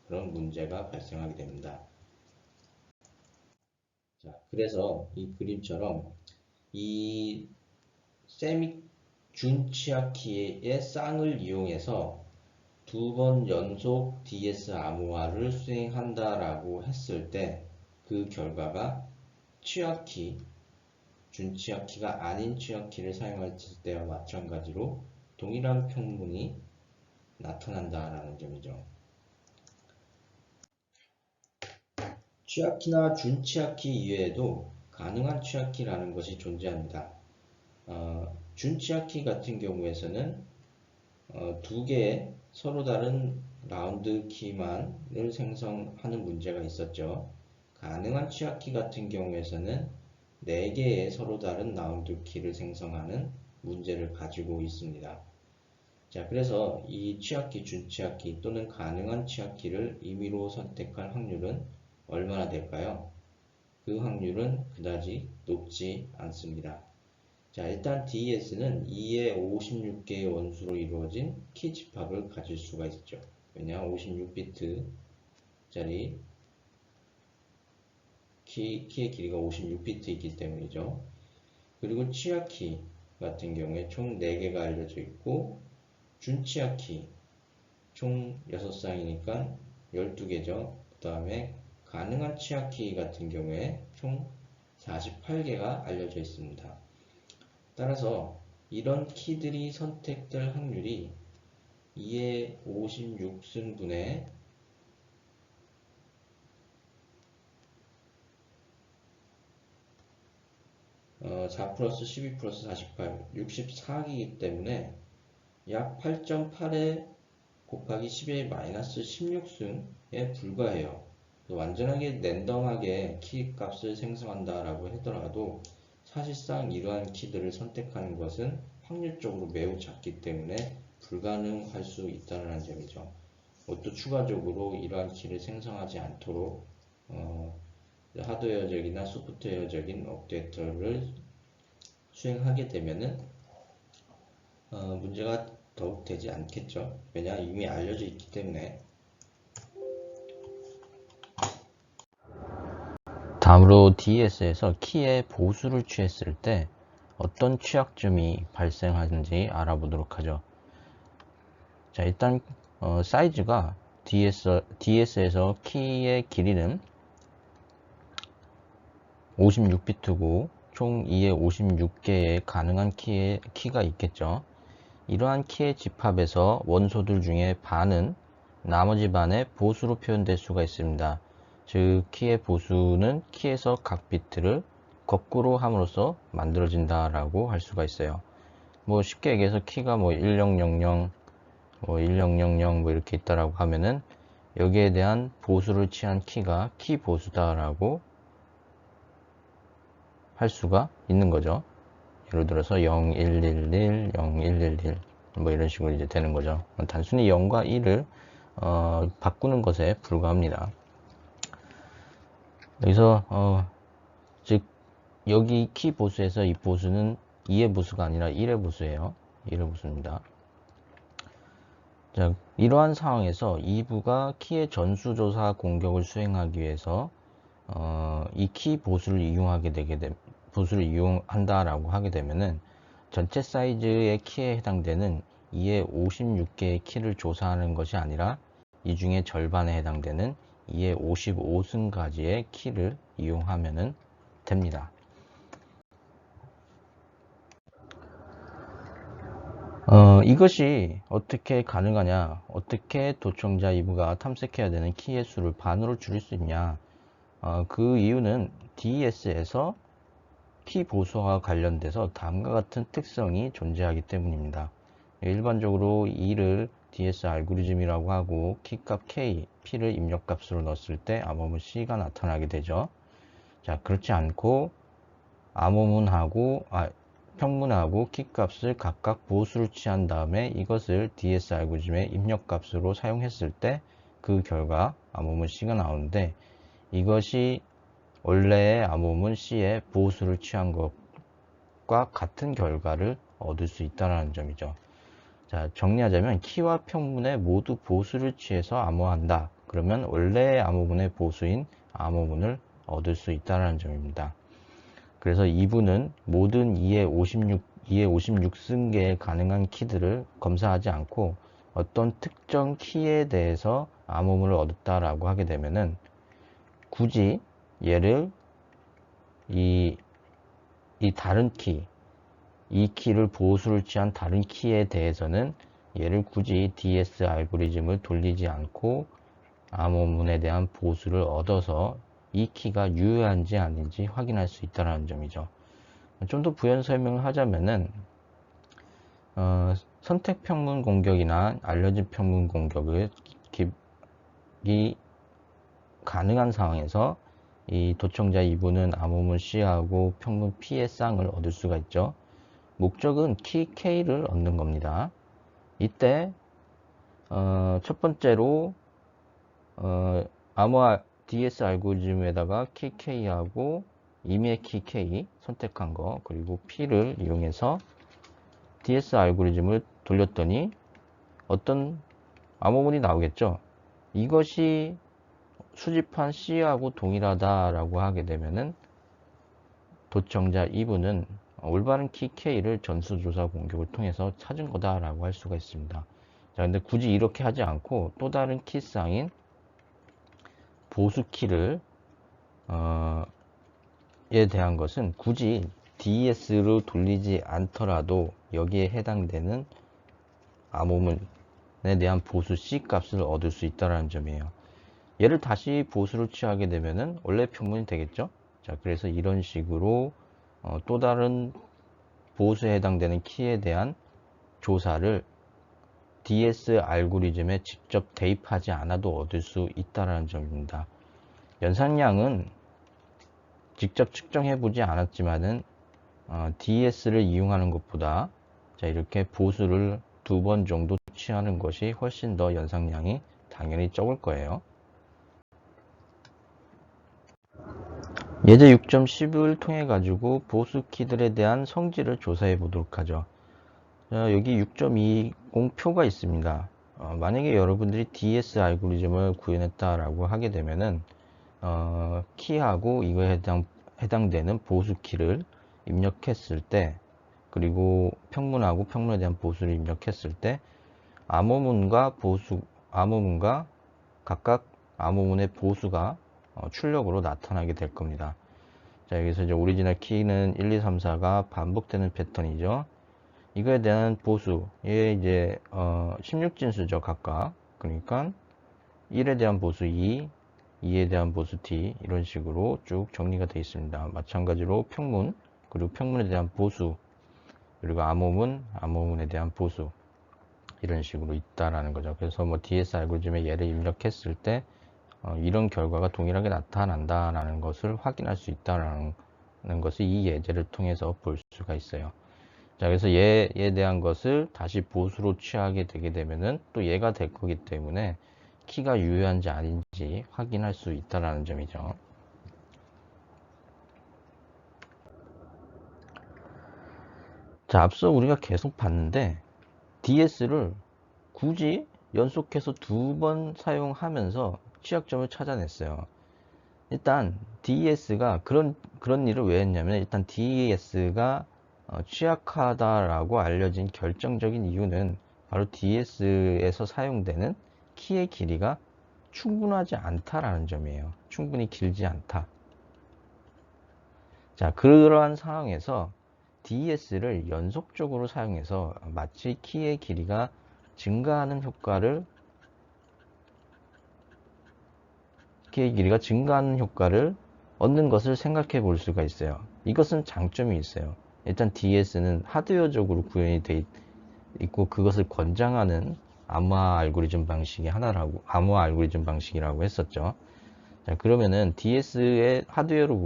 [SPEAKER 1] 그런 문제가 발생하게 됩니다. 자, 그래서 이 그림처럼 이 준취약키의 쌍을 이용해서 2번 연속 DS 암호화를 수행한다라고 했을 때 그 결과가 준취약키가 아닌 취약키를 사용했을 때와 마찬가지로 동일한 평문이 나타난다라는 점이죠. 취약키나 준취약키 이외에도 가능한 취약키라는 것이 존재합니다. 준취약키 같은 경우에서는 두 개의 서로 다른 라운드 키만을 생성하는 문제가 있었죠. 가능한 취약키 같은 경우에서는 4개의 서로 다른 라운드 키를 생성하는 문제를 가지고 있습니다. 자, 그래서 이 취약키, 준취약키 또는 가능한 취약키를 임의로 선택할 확률은 얼마나 될까요? 그 확률은 그다지 높지 않습니다. 자, 일단 DES는 2의 56개의 원수로 이루어진 키 집합을 가질 수가 있죠. 왜냐? 56비트짜리 키의 길이가 56비트이기 때문이죠. 그리고 취약키 같은 경우에 총 4개가 알려져 있고, 준취약키 총 6쌍이니까 12개죠. 그 다음에 가능한 취약키 같은 경우에 총 48개가 알려져 있습니다. 따라서 이런 키들이 선택될 확률이 2의 56승분의 4 플러스 12 플러스 48, 64이기 때문에 약 8.8에 곱하기 10의 마이너스 16승에 불과해요. 완전하게 랜덤하게 키 값을 생성한다라고 하더라도 사실상 이러한 키들을 선택하는 것은 확률적으로 매우 작기 때문에 불가능할 수 있다는 점이죠. 또 추가적으로 이러한 키를 생성하지 않도록 하드웨어적이나 소프트웨어적인 업데이트를 수행하게 되면은 문제가 더욱 되지 않겠죠. 왜냐 이미 알려져 있기 때문에. 다음으로 DES에서 키의 보수를 취했을 때 어떤 취약점이 발생하는지 알아보도록 하죠. 자, 일단 사이즈가 DES에서 키의 길이는 56비트고 총 2의 56개의 가능한 키가 있겠죠. 이러한 키의 집합에서 원소들 중에 반은 나머지 반의 보수로 표현될 수가 있습니다. 즉 키의 보수는 키에서 각 비트를 거꾸로 함으로써 만들어진다라고 할 수가 있어요. 뭐 쉽게 얘기해서 키가 뭐 1000, 1000 뭐 이렇게 있다라고 하면은 여기에 대한 보수를 취한 키가 키 보수다라고 할 수가 있는 거죠. 예를 들어서 0111, 0111 뭐 이런 식으로 이제 되는 거죠. 단순히 0과 1을 바꾸는 것에 불과합니다. 여기서 즉 여기 키 보수에서 이 보수는 2의 보수가 아니라 1의 보수예요. 1의 보수입니다. 자, 이러한 상황에서 2부가 키의 전수조사 공격을 수행하기 위해서 이 키 보수를 보수를 이용한다라고 하게 되면은 전체 사이즈의 키에 해당되는 2의 56개의 키를 조사하는 것이 아니라 이 중에 절반에 해당되는 2의 55승까지의 키를 이용하면 됩니다. 이것이 어떻게 가능하냐, 어떻게 도청자 2부가 탐색해야 되는 키의 수를 반으로 줄일 수 있냐. 그 이유는 DES에서 키 보수와 관련돼서 다음과 같은 특성이 존재하기 때문입니다. 일반적으로 이를 DS 알고리즘이라고 하고 키값 K, P를 입력값으로 넣었을 때 암호문 C가 나타나게 되죠. 자, 그렇지 않고 평문하고 키값을 각각 보수를 취한 다음에 이것을 DS 알고리즘의 입력값으로 사용했을 때 그 결과 암호문 C가 나오는데, 이것이 원래의 암호문 C의 보수를 취한 것과 같은 결과를 얻을 수 있다는 점이죠. 자, 정리하자면 키와 평문에 모두 보수를 취해서 암호한다. 그러면 원래의 암호문의 보수인 암호문을 얻을 수 있다는 점입니다. 그래서 2부는 모든 2의 56승계의 가능한 키들을 검사하지 않고 어떤 특정 키에 대해서 암호문을 얻었다라고 하게 되면은 굳이 얘를 이 다른 이 키를 보수를 취한 다른 키에 대해서는 얘를 굳이 DS 알고리즘을 돌리지 않고 암호문에 대한 보수를 얻어서 이 키가 유효한지 아닌지 확인할 수 있다는 점이죠. 좀 더 부연 설명을 하자면은 선택 평문 공격이나 알려진 평문 공격을 가능한 상황에서 이 도청자 2부는 암호문 C하고 평문 P의 쌍을 얻을 수가 있죠. 목적은 키 K를 얻는 겁니다. 이때 첫 번째로 암호 DS 알고리즘에다가 키 K하고 임의 키 K 선택한 거 그리고 P를 이용해서 DS 알고리즘을 돌렸더니 어떤 암호문이 나오겠죠. 이것이 수집한 C하고 동일하다라고 하게 되면은 도청자 2부는 올바른 키 K를 전수조사 공격을 통해서 찾은 거다라고 할 수가 있습니다. 자, 근데 굳이 이렇게 하지 않고 또 다른 키쌍인 보수 키를 에 대한 것은 굳이 DES로 돌리지 않더라도 여기에 해당되는 암호문에 대한 보수 C 값을 얻을 수 있다는 점이에요. 얘를 다시 보수로 취하게 되면은 원래 평문이 되겠죠. 자, 그래서 이런 식으로 또 다른 보수에 해당되는 키에 대한 조사를 DS 알고리즘에 직접 대입하지 않아도 얻을 수 있다는 점입니다. 연산량은 직접 측정해 보지 않았지만은 DS를 이용하는 것보다 자, 이렇게 보수를 2번 정도 취하는 것이 훨씬 더 연산량이 당연히 적을 거예요. 예제 6.10을 통해 가지고 보수 키들에 대한 성질을 조사해 보도록 하죠. 자, 여기 6.20 표가 있습니다. 만약에 여러분들이 DS 알고리즘을 구현했다라고 하게 되면은 키하고 이거에 해당되는 보수 키를 입력했을 때 그리고 평문하고 평문에 대한 보수를 입력했을 때 암호문과 각각 암호문의 보수가 출력으로 나타나게 될 겁니다. 자, 여기서 이제 오리지널 키는 1, 2, 3, 4가 반복되는 패턴이죠. 이거에 대한 보수, 얘 이제 16진수죠, 각각. 그러니까 1에 대한 보수 2, 2에 대한 보수 t 이런 식으로 쭉 정리가 되어 있습니다. 마찬가지로 평문, 그리고 평문에 대한 보수, 그리고 암호문에 대한 보수 이런 식으로 있다라는 거죠. 그래서 뭐 DS 알고리즘에 얘를 입력했을 때 이런 결과가 동일하게 나타난다라는 것을 확인할 수 있다라는 것을 이 예제를 통해서 볼 수가 있어요. 자, 그래서 얘에 대한 것을 다시 보수로 취하게 되게 되면은 또 얘가 될 거기 때문에 키가 유효한지 아닌지 확인할 수 있다라는 점이죠. 자, 앞서 우리가 계속 봤는데 DS를 굳이 연속해서 2번 사용하면서 취약점을 찾아냈어요. 일단 DES가 그런 일을 왜 했냐면 일단 DES가 취약하다라고 알려진 결정적인 이유는 바로 DS에서 사용되는 키의 길이가 충분하지 않다라는 점이에요. 충분히 길지 않다. 자, 그러한 상황에서 DES를 연속적으로 사용해서 마치 키의 길이가 증가하는 효과를 얻는 것을 생각해 볼 수가 있어요. 이것은 장점이 있어요. 일단 DS는 하드웨어적으로 구현이 되어 있고 그것을 권장하는 암호화 알고리즘 방식이라고 했었죠. 자, 그러면은 DS의 하드웨어로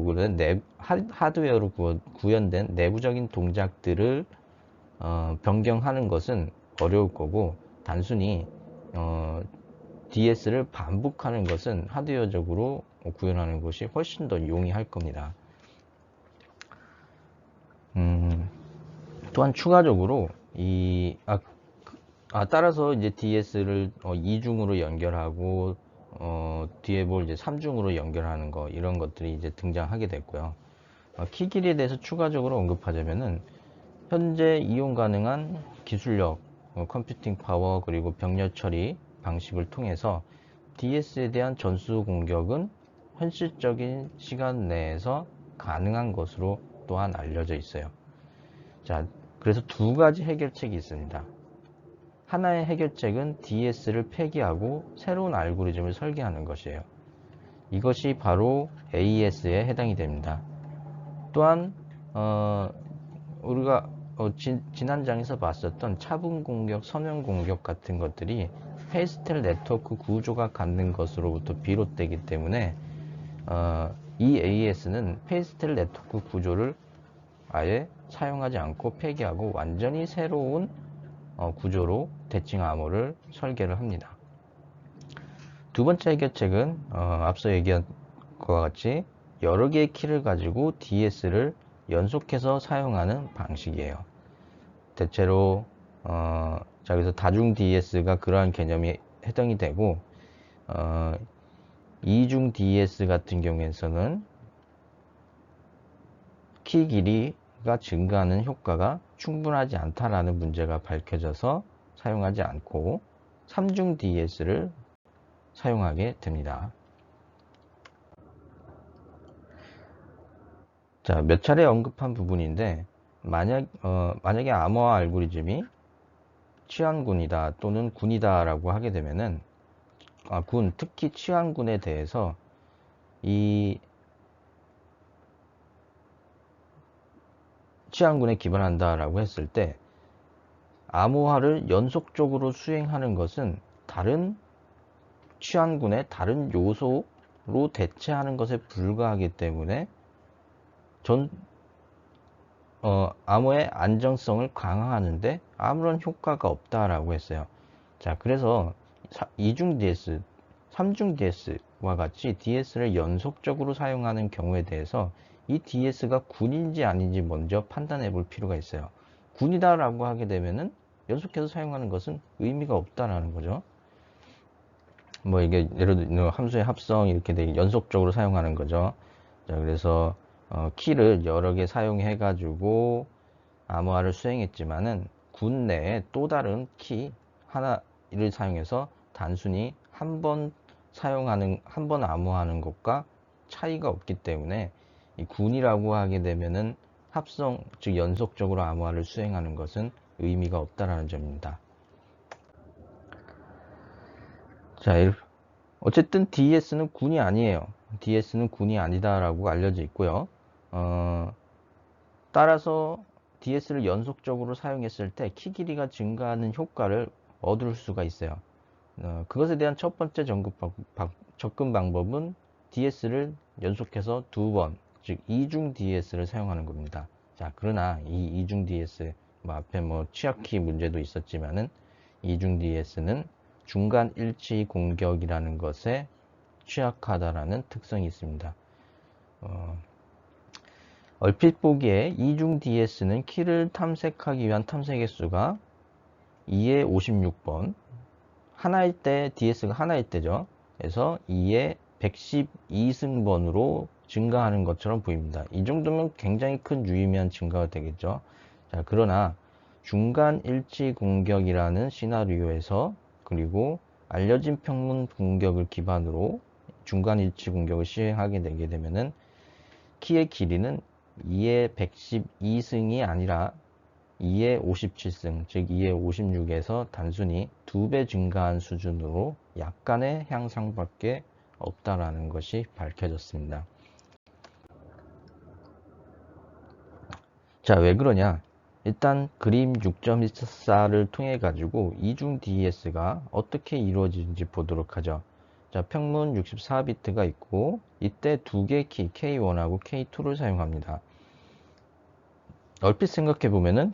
[SPEAKER 1] 구현된 내부적인 동작들을 변경하는 것은 어려울 거고 단순히 DS를 반복하는 것은 하드웨어적으로 구현하는 것이 훨씬 더 용이할 겁니다. 또한 추가적으로 따라서 이제 DS를 2중으로 연결하고 뒤에 볼 이제 3중으로 연결하는 거 이런 것들이 이제 등장하게 됐고요. 키 길이에 대해서 추가적으로 언급하자면은 현재 이용 가능한 기술력, 컴퓨팅 파워 그리고 병렬 처리 방식을 통해서 DS에 대한 전수 공격은 현실적인 시간 내에서 가능한 것으로 또한 알려져 있어요. 자, 그래서 두 가지 해결책이 있습니다. 하나의 해결책은 DS를 폐기하고 새로운 알고리즘을 설계하는 것이에요. 이것이 바로 AES에 해당이 됩니다. 또한 우리가 지난 장에서 봤었던 차분 공격, 선형 공격 같은 것들이 페이스텔 네트워크 구조가 갖는 것으로부터 비롯되기 때문에 이 AES는 페이스텔 네트워크 구조를 아예 사용하지 않고 폐기하고 완전히 새로운 구조로 대칭 암호를 설계를 합니다. 두 번째 해결책은 앞서 얘기한 것과 같이 여러 개의 키를 가지고 DS를 연속해서 사용하는 방식이에요. 대체로 자, 그래서 다중 DS가 그러한 개념이 해당이 되고 이중 DS 같은 경우에서는 키 길이가 증가하는 효과가 충분하지 않다라는 문제가 밝혀져서 사용하지 않고 3중 DS를 사용하게 됩니다. 자, 몇 차례 언급한 부분인데 만약에 암호화 알고리즘이 치환군이다 또는 군이다 라고 하게 되면은 특히 치환군에 대해서 이 치환군에 기반한다 라고 했을 때 암호화를 연속적으로 수행하는 것은 다른 치환군의 다른 요소로 대체하는 것에 불과하기 때문에 암호의 안정성을 강화하는데 아무런 효과가 없다라고 했어요. 자, 그래서 2중 DS, 3중 DS와 같이 DS를 연속적으로 사용하는 경우에 대해서 이 DS가 군인지 아닌지 먼저 판단해 볼 필요가 있어요. 군이다라고 하게 되면은 연속해서 사용하는 것은 의미가 없다라는 거죠. 뭐 이게 예를 들어 함수의 합성 이렇게 연속적으로 사용하는 거죠. 자, 그래서 키를 여러 개 사용해 가지고 암호화를 수행했지만은 군 내에 또 다른 키 하나를 사용해서 단순히 한 번 암호화하는 것과 차이가 없기 때문에 이 군이라고 하게 되면은 합성, 즉 연속적으로 암호화를 수행하는 것은 의미가 없다라는 점입니다. 자, 어쨌든 DS는 군이 아니에요. DS는 군이 아니다라고 알려져 있고요. 따라서 DS를 연속적으로 사용했을 때 키 길이가 증가하는 효과를 얻을 수가 있어요. 그것에 대한 첫 번째 접근 방법은 DS를 연속해서 두 번, 즉 이중 DS를 사용하는 겁니다. 자, 그러나 이 이중 DS, 앞에 취약키 문제도 있었지만은 이중 DS는 중간 일치 공격이라는 것에 취약하다라는 특성이 있습니다. 얼핏 보기에 이중 DS는 키를 탐색하기 위한 탐색 횟수가 2의 56번, 하나일 때 DS가 하나일 때죠. 그래서 2의 112승번으로 증가하는 것처럼 보입니다. 이 정도면 굉장히 큰 유의미한 증가가 되겠죠. 자, 그러나 중간 일치 공격이라는 시나리오에서 그리고 알려진 평문 공격을 기반으로 중간 일치 공격을 시행하게 되게 되면은 키의 길이는 2의 112승이 아니라 2의 57승, 즉 2의 56에서 단순히 2배 증가한 수준으로 약간의 향상밖에 없다라는 것이 밝혀졌습니다. 자, 왜 그러냐? 일단 그림 6.14를 통해 가지고 이중 DS가 어떻게 이루어지는지 보도록 하죠. 자, 평문 64비트가 있고 이때 두 개의 키 K1하고 K2를 사용합니다. 얼핏 생각해 보면은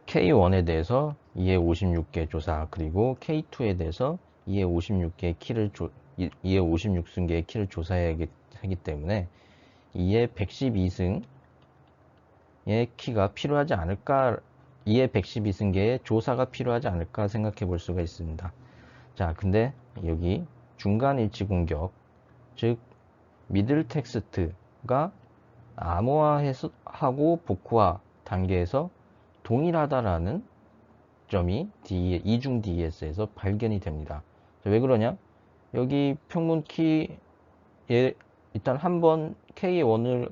[SPEAKER 1] K1에 대해서 2의 56개 조사, 그리고 K2에 대해서 2의 56개의 56승계의 키를 조사해야 하기 때문에 2의 112승의 키가 필요하지 않을까, 2의 112승계의 조사가 필요하지 않을까 생각해 볼 수가 있습니다. 자, 근데 여기 중간 일치 공격, 즉 미들 텍스트가 암호화하고 복호화 단계에서 동일하다라는 점이 이중 DS에서 발견이 됩니다. 왜 그러냐? 여기 평문 키에 일단 한번 K1을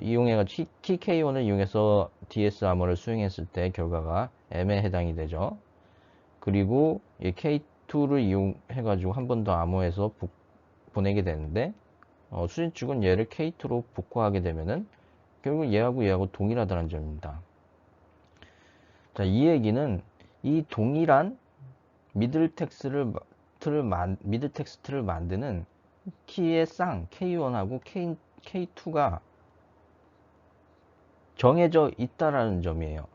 [SPEAKER 1] 이용해가 키 K1을 이용해서 DS 암호를 수행했을 때 결과가 M에 해당이 되죠. 그리고 K2를 이용해가지고 한 번 더 암호해서
[SPEAKER 2] 보내게 되는데 수신 측은 얘를 K2로 복구하게 되면은 결국 얘하고 동일하다는 점입니다. 자, 이 얘기는 이 동일한 미들 텍스트를 만드는 키의 쌍 K1하고 K2가 정해져 있다라는 점이에요.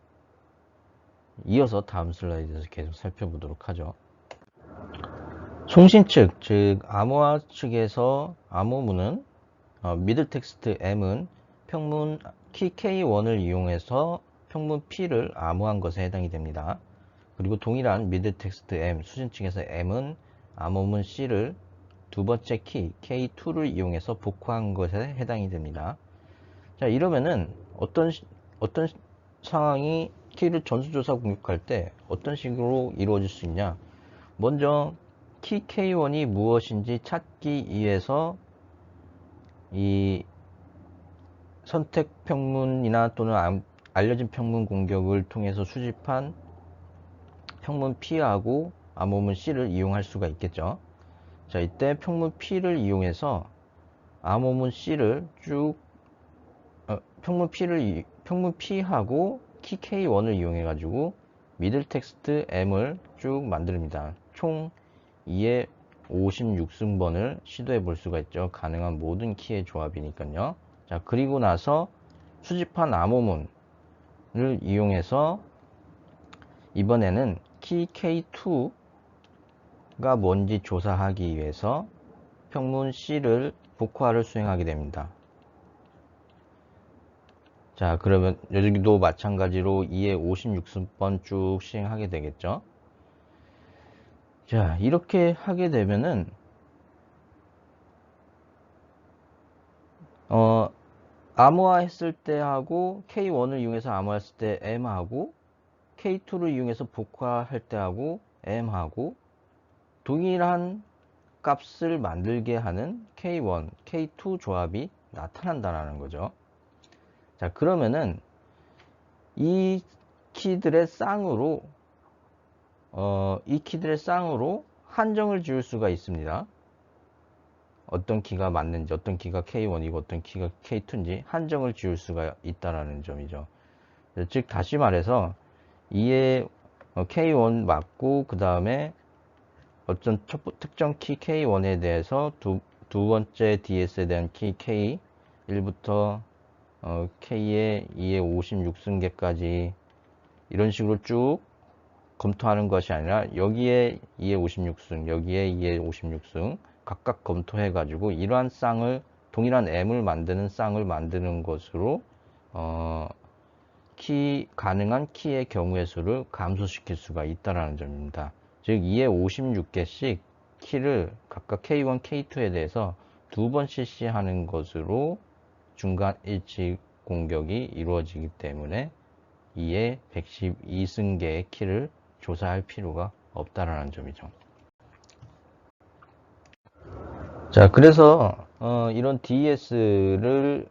[SPEAKER 2] 이어서 다음 슬라이드에서 계속 살펴보도록 하죠. 송신 측, 즉 암호화 측에서 암호문은 미들 텍스트 M은 평문 키 K1을 이용해서 평문 P를 암호한 것에 해당이 됩니다. 그리고 동일한 미들 텍스트 M, 수신 측에서 M은 암호문 C를 두 번째 키 K2를 이용해서 복구한 것에 해당이 됩니다. 자, 이러면은 어떤 상황이 키를 전수조사 공격할 때 어떤 식으로 이루어질 수 있냐? 먼저 키 K1이 무엇인지 찾기 위해서 이 선택 평문이나 또는 알려진 평문 공격을 통해서 수집한 평문 P하고 암호문 C를 이용할 수가 있겠죠. 자, 이때 평문 P를 이용해서 암호문 C를 쭉 평문 P하고 키 K1을 이용해 가지고 미들 텍스트 M을 쭉 만듭니다. 총 2의 56승번을 시도해 볼 수가 있죠. 가능한 모든 키의 조합이니까요. 자, 그리고 나서 수집한 암호문을 이용해서 이번에는 키 K2가 뭔지 조사하기 위해서 평문 C를 복화를 수행하게 됩니다. 자, 그러면 여기도 마찬가지로 2의 56승번 쭉 시행하게 되겠죠. 자, 이렇게 하게 되면은 암호화 했을 때 하고 K1을 이용해서 암호화 했을 때 M하고 K2를 이용해서 복화할 때 하고 M하고 동일한 값을 만들게 하는 K1, K2 조합이 나타난다는 거죠. 자, 그러면은 이 키들의 쌍으로 한정을 지을 수가 있습니다. 어떤 키가 맞는지, 어떤 키가 K1이고 어떤 키가 K2인지 한정을 지을 수가 있다라는 점이죠. 즉 다시 말해서 이에 K1 맞고 그 다음에 어떤 특정 키 K1에 대해서 두 번째 DS에 대한 키 K 1부터 K의 2의 56승계까지 이런 식으로 쭉 검토하는 것이 아니라 여기에 2의 56승, 여기에 2의 56승 각각 검토해 가지고 이러한 쌍을 동일한 M을 만드는 쌍을 만드는 것으로 가능한 키의 경우의 수를 감소시킬 수가 있다는 점입니다. 즉 2의 56개씩 키를 각각 K1, K2에 대해서 두 번 실시하는 것으로 중간 일치 공격이 이루어지기 때문에 2의 112승계의 키를 조사할 필요가 없다라는 점이죠. 자, 그래서 이런 DS를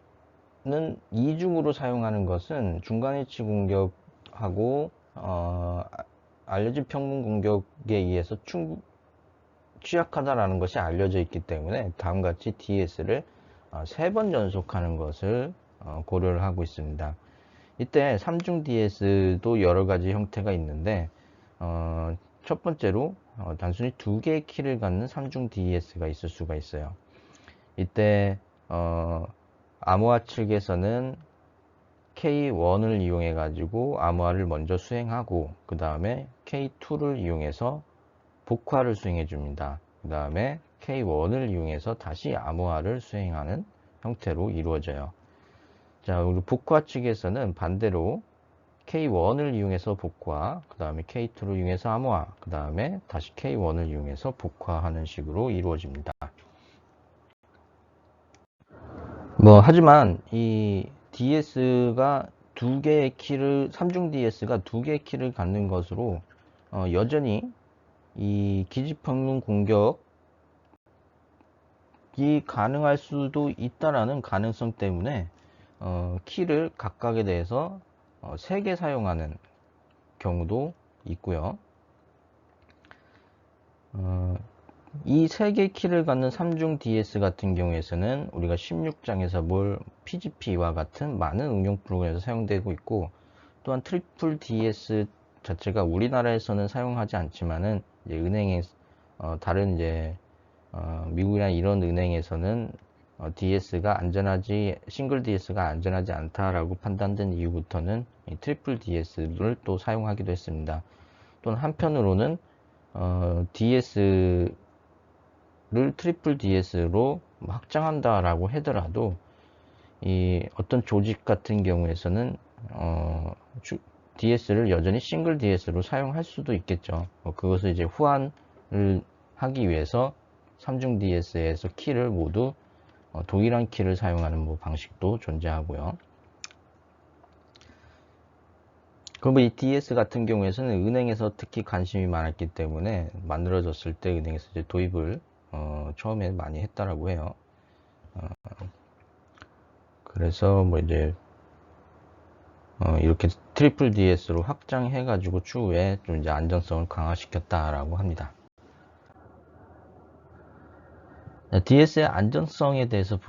[SPEAKER 2] 이중으로 사용하는 것은 중간일치 공격하고 알려진 평문 공격에 의해서 취약하다라는 것이 알려져 있기 때문에 다음같이 DS를 3번 연속하는 것을 고려를 하고 있습니다. 이때 3중 DS도 여러 가지 형태가 있는데 첫 번째로 단순히 2개의 키를 갖는 3중 DS가 있을 수가 있어요. 이때 암호화 측에서는 K1을 이용해 가지고 암호화를 먼저 수행하고 그 다음에 K2를 이용해서 복화를 수행해 줍니다. 그 다음에 K1을 이용해서 다시 암호화를 수행하는 형태로 이루어져요. 자, 우리 복화 측에서는 반대로 K1을 이용해서 복화, 그 다음에 K2를 이용해서 암호화, 그 다음에 다시 K1을 이용해서 복화하는 식으로 이루어집니다. 하지만 이 DS가 3중 DS가 2개의 키를 갖는 것으로 여전히 이 기지평문 공격이 가능할 수도 있다라는 가능성 때문에 키를 각각에 대해서 3개 사용하는 경우도 있고요. 이 세 개 키를 갖는 3중 DS 같은 경우에서는 우리가 16장에서 PGP와 같은 많은 응용 프로그램에서 사용되고 있고, 또한 트리플 DS 자체가 우리나라에서는 사용하지 않지만은 이제 은행에 다른 이제 미국이나 이런 은행에서는 DS가 안전하지, 싱글 DS가 안전하지 않다라고 판단된 이후부터는 이 트리플 DS를 또 사용하기도 했습니다. 또는 한편으로는 DS를 트리플 DS로 확장한다라고 하더라도 이 어떤 조직 같은 경우에서는 DS를 여전히 싱글 DS로 사용할 수도 있겠죠. 그것을 이제 후환을 하기 위해서 3중 DS에서 키를 모두 동일한 키를 사용하는 뭐 방식도 존재하고요. 그럼 이 DS 같은 경우에서는 은행에서 특히 관심이 많았기 때문에 만들어졌을 때 은행에서 이제 도입을 처음에 많이 했다라고 해요. 그래서 뭐 이제 이렇게 트리플 DS로 확장해 가지고 추후에 좀 이제 안전성을 강화시켰다라고 합니다. DS의 안전성에 대해서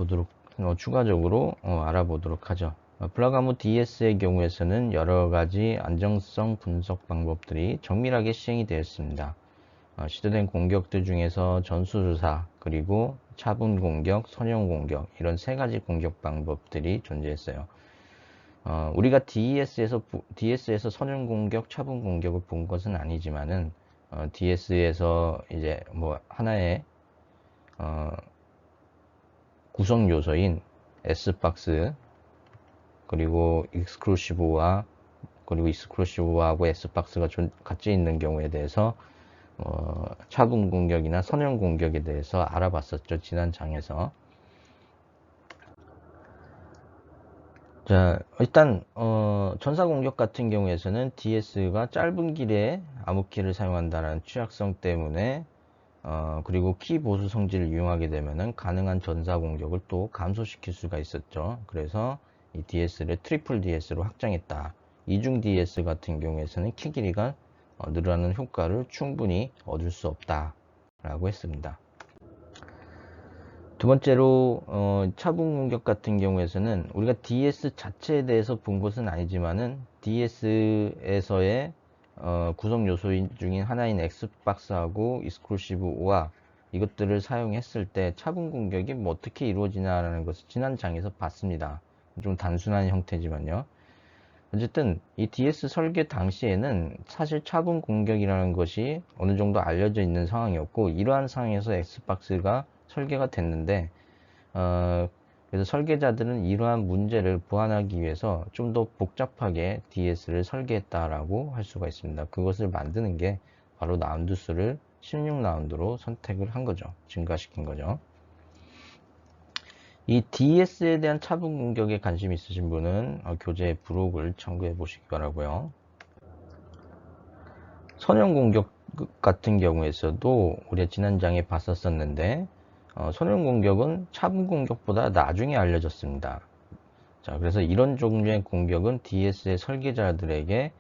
[SPEAKER 2] 추가적으로 알아보도록 하죠. 플라가모 DS의 경우에서는 여러 가지 안정성 분석 방법들이 정밀하게 시행이 되었습니다. 시도된 공격들 중에서 전수조사, 그리고 차분 공격, 선형 공격, 이런 세 가지 공격 방법들이 존재했어요. 우리가 DS에서 선형 공격, 차분 공격을 본 것은 아니지만은 DS에서 이제 뭐 하나의 구성 요소인 S박스, 그리고 익스클루시브하고 S박스가 같이 있는 경우에 대해서 차분 공격이나 선형 공격에 대해서 알아봤었죠, 지난 장에서. 자, 일단 전사 공격 같은 경우에서는 DS가 짧은 길에 암흑키를 사용한다는 취약성 때문에 그리고 키 보수 성질을 이용하게 되면은 가능한 전사 공격을 또 감소시킬 수가 있었죠. 그래서 이 DS를 트리플 DS로 확장했다. 이중 DS 같은 경우에서는 키 길이가 늘어나는 효과를 충분히 얻을 수 없다 라고 했습니다. 두 번째로 차분 공격 같은 경우에서는 우리가 DS 자체에 대해서 본 것은 아니지만은 DS에서의 구성 요소 중인 하나인 X박스하고 익스클루시브와 이것들을 사용했을 때 차분 공격이 뭐 어떻게 이루어지냐라는 것을 지난 장에서 봤습니다. 좀 단순한 형태지만요. 어쨌든 이 DS 설계 당시에는 사실 차분 공격이라는 것이 어느 정도 알려져 있는 상황이었고, 이러한 상황에서 X박스가 설계가 됐는데 그래서 설계자들은 이러한 문제를 보완하기 위해서 좀 더 복잡하게 DS를 설계했다라고 할 수가 있습니다. 그것을 만드는 게 바로 라운드 수를 16라운드로 선택을 한 거죠. 증가시킨 거죠. 이 DS에 대한 차분 공격에 관심 있으신 분은 교재 부록을 참고해 보시기 바라고요. 선형 공격 같은 경우에서도 우리가 지난 장에 봤었는데 선형 공격은 차분 공격보다 나중에 알려졌습니다. 자, 그래서 이런 종류의 공격은 DS의 설계자들에게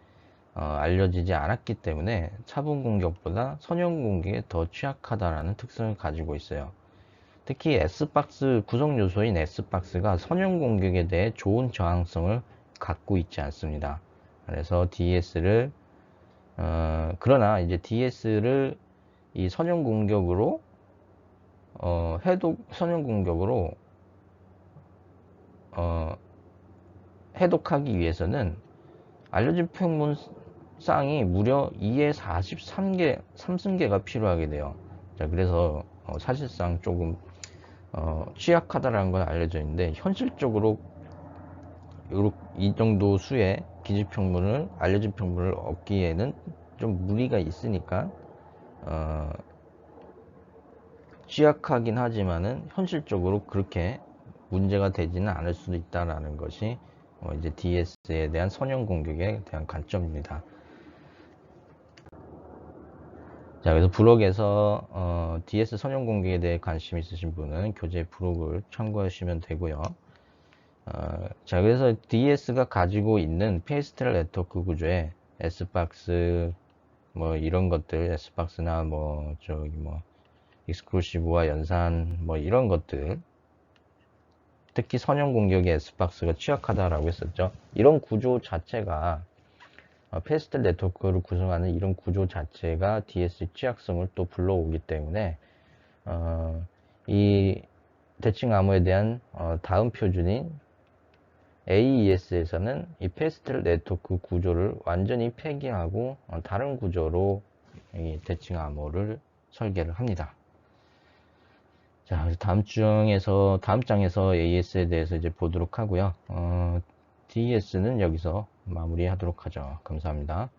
[SPEAKER 2] 알려지지 않았기 때문에 차분 공격보다 선형 공격에 더 취약하다라는 특성을 가지고 있어요. 특히 S박스 구성 요소인 S박스가 선형 공격에 대해 좋은 저항성을 갖고 있지 않습니다. 그래서 DS를 그러나 이제 DS를 이 선형 공격으로 선형 공격으로 해독하기 위해서는 알려진 평문쌍이 무려 2의 43승계가 필요하게 돼요. 자, 그래서 사실상 조금 취약하다라는 건 알려져 있는데, 현실적으로 이 정도 수의 기지평문을, 알려진 평문을 얻기에는 좀 무리가 있으니까 취약하긴 하지만은 현실적으로 그렇게 문제가 되지는 않을 수도 있다라는 것이 이제 DS에 대한 선형 공격에 대한 관점입니다. 자, 그래서 부록에서 DS 선형 공격에 대해 관심 있으신 분은 교재 부록을 참고하시면 되고요. 자, 그래서 DS가 가지고 있는 페이스트럴 네트워크 구조에 S박스 뭐 이런 것들, S박스나 뭐 저기 뭐 익스클루시브와 연산 뭐 이런 것들, 특히 선형 공격에 S박스가 취약하다라고 했었죠. 이런 구조 자체가 패스텔 네트워크를 구성하는 이런 구조 자체가 DS 취약성을 또 불러오기 때문에 이 대칭 암호에 대한 다음 표준인 AES에서는 이 패스텔 네트워크 구조를 완전히 폐기하고 다른 구조로 이 대칭 암호를 설계를 합니다. 자, 다음 장에서 AES에 대해서 이제 보도록 하고요. DES는 여기서 마무리하도록 하죠. 감사합니다.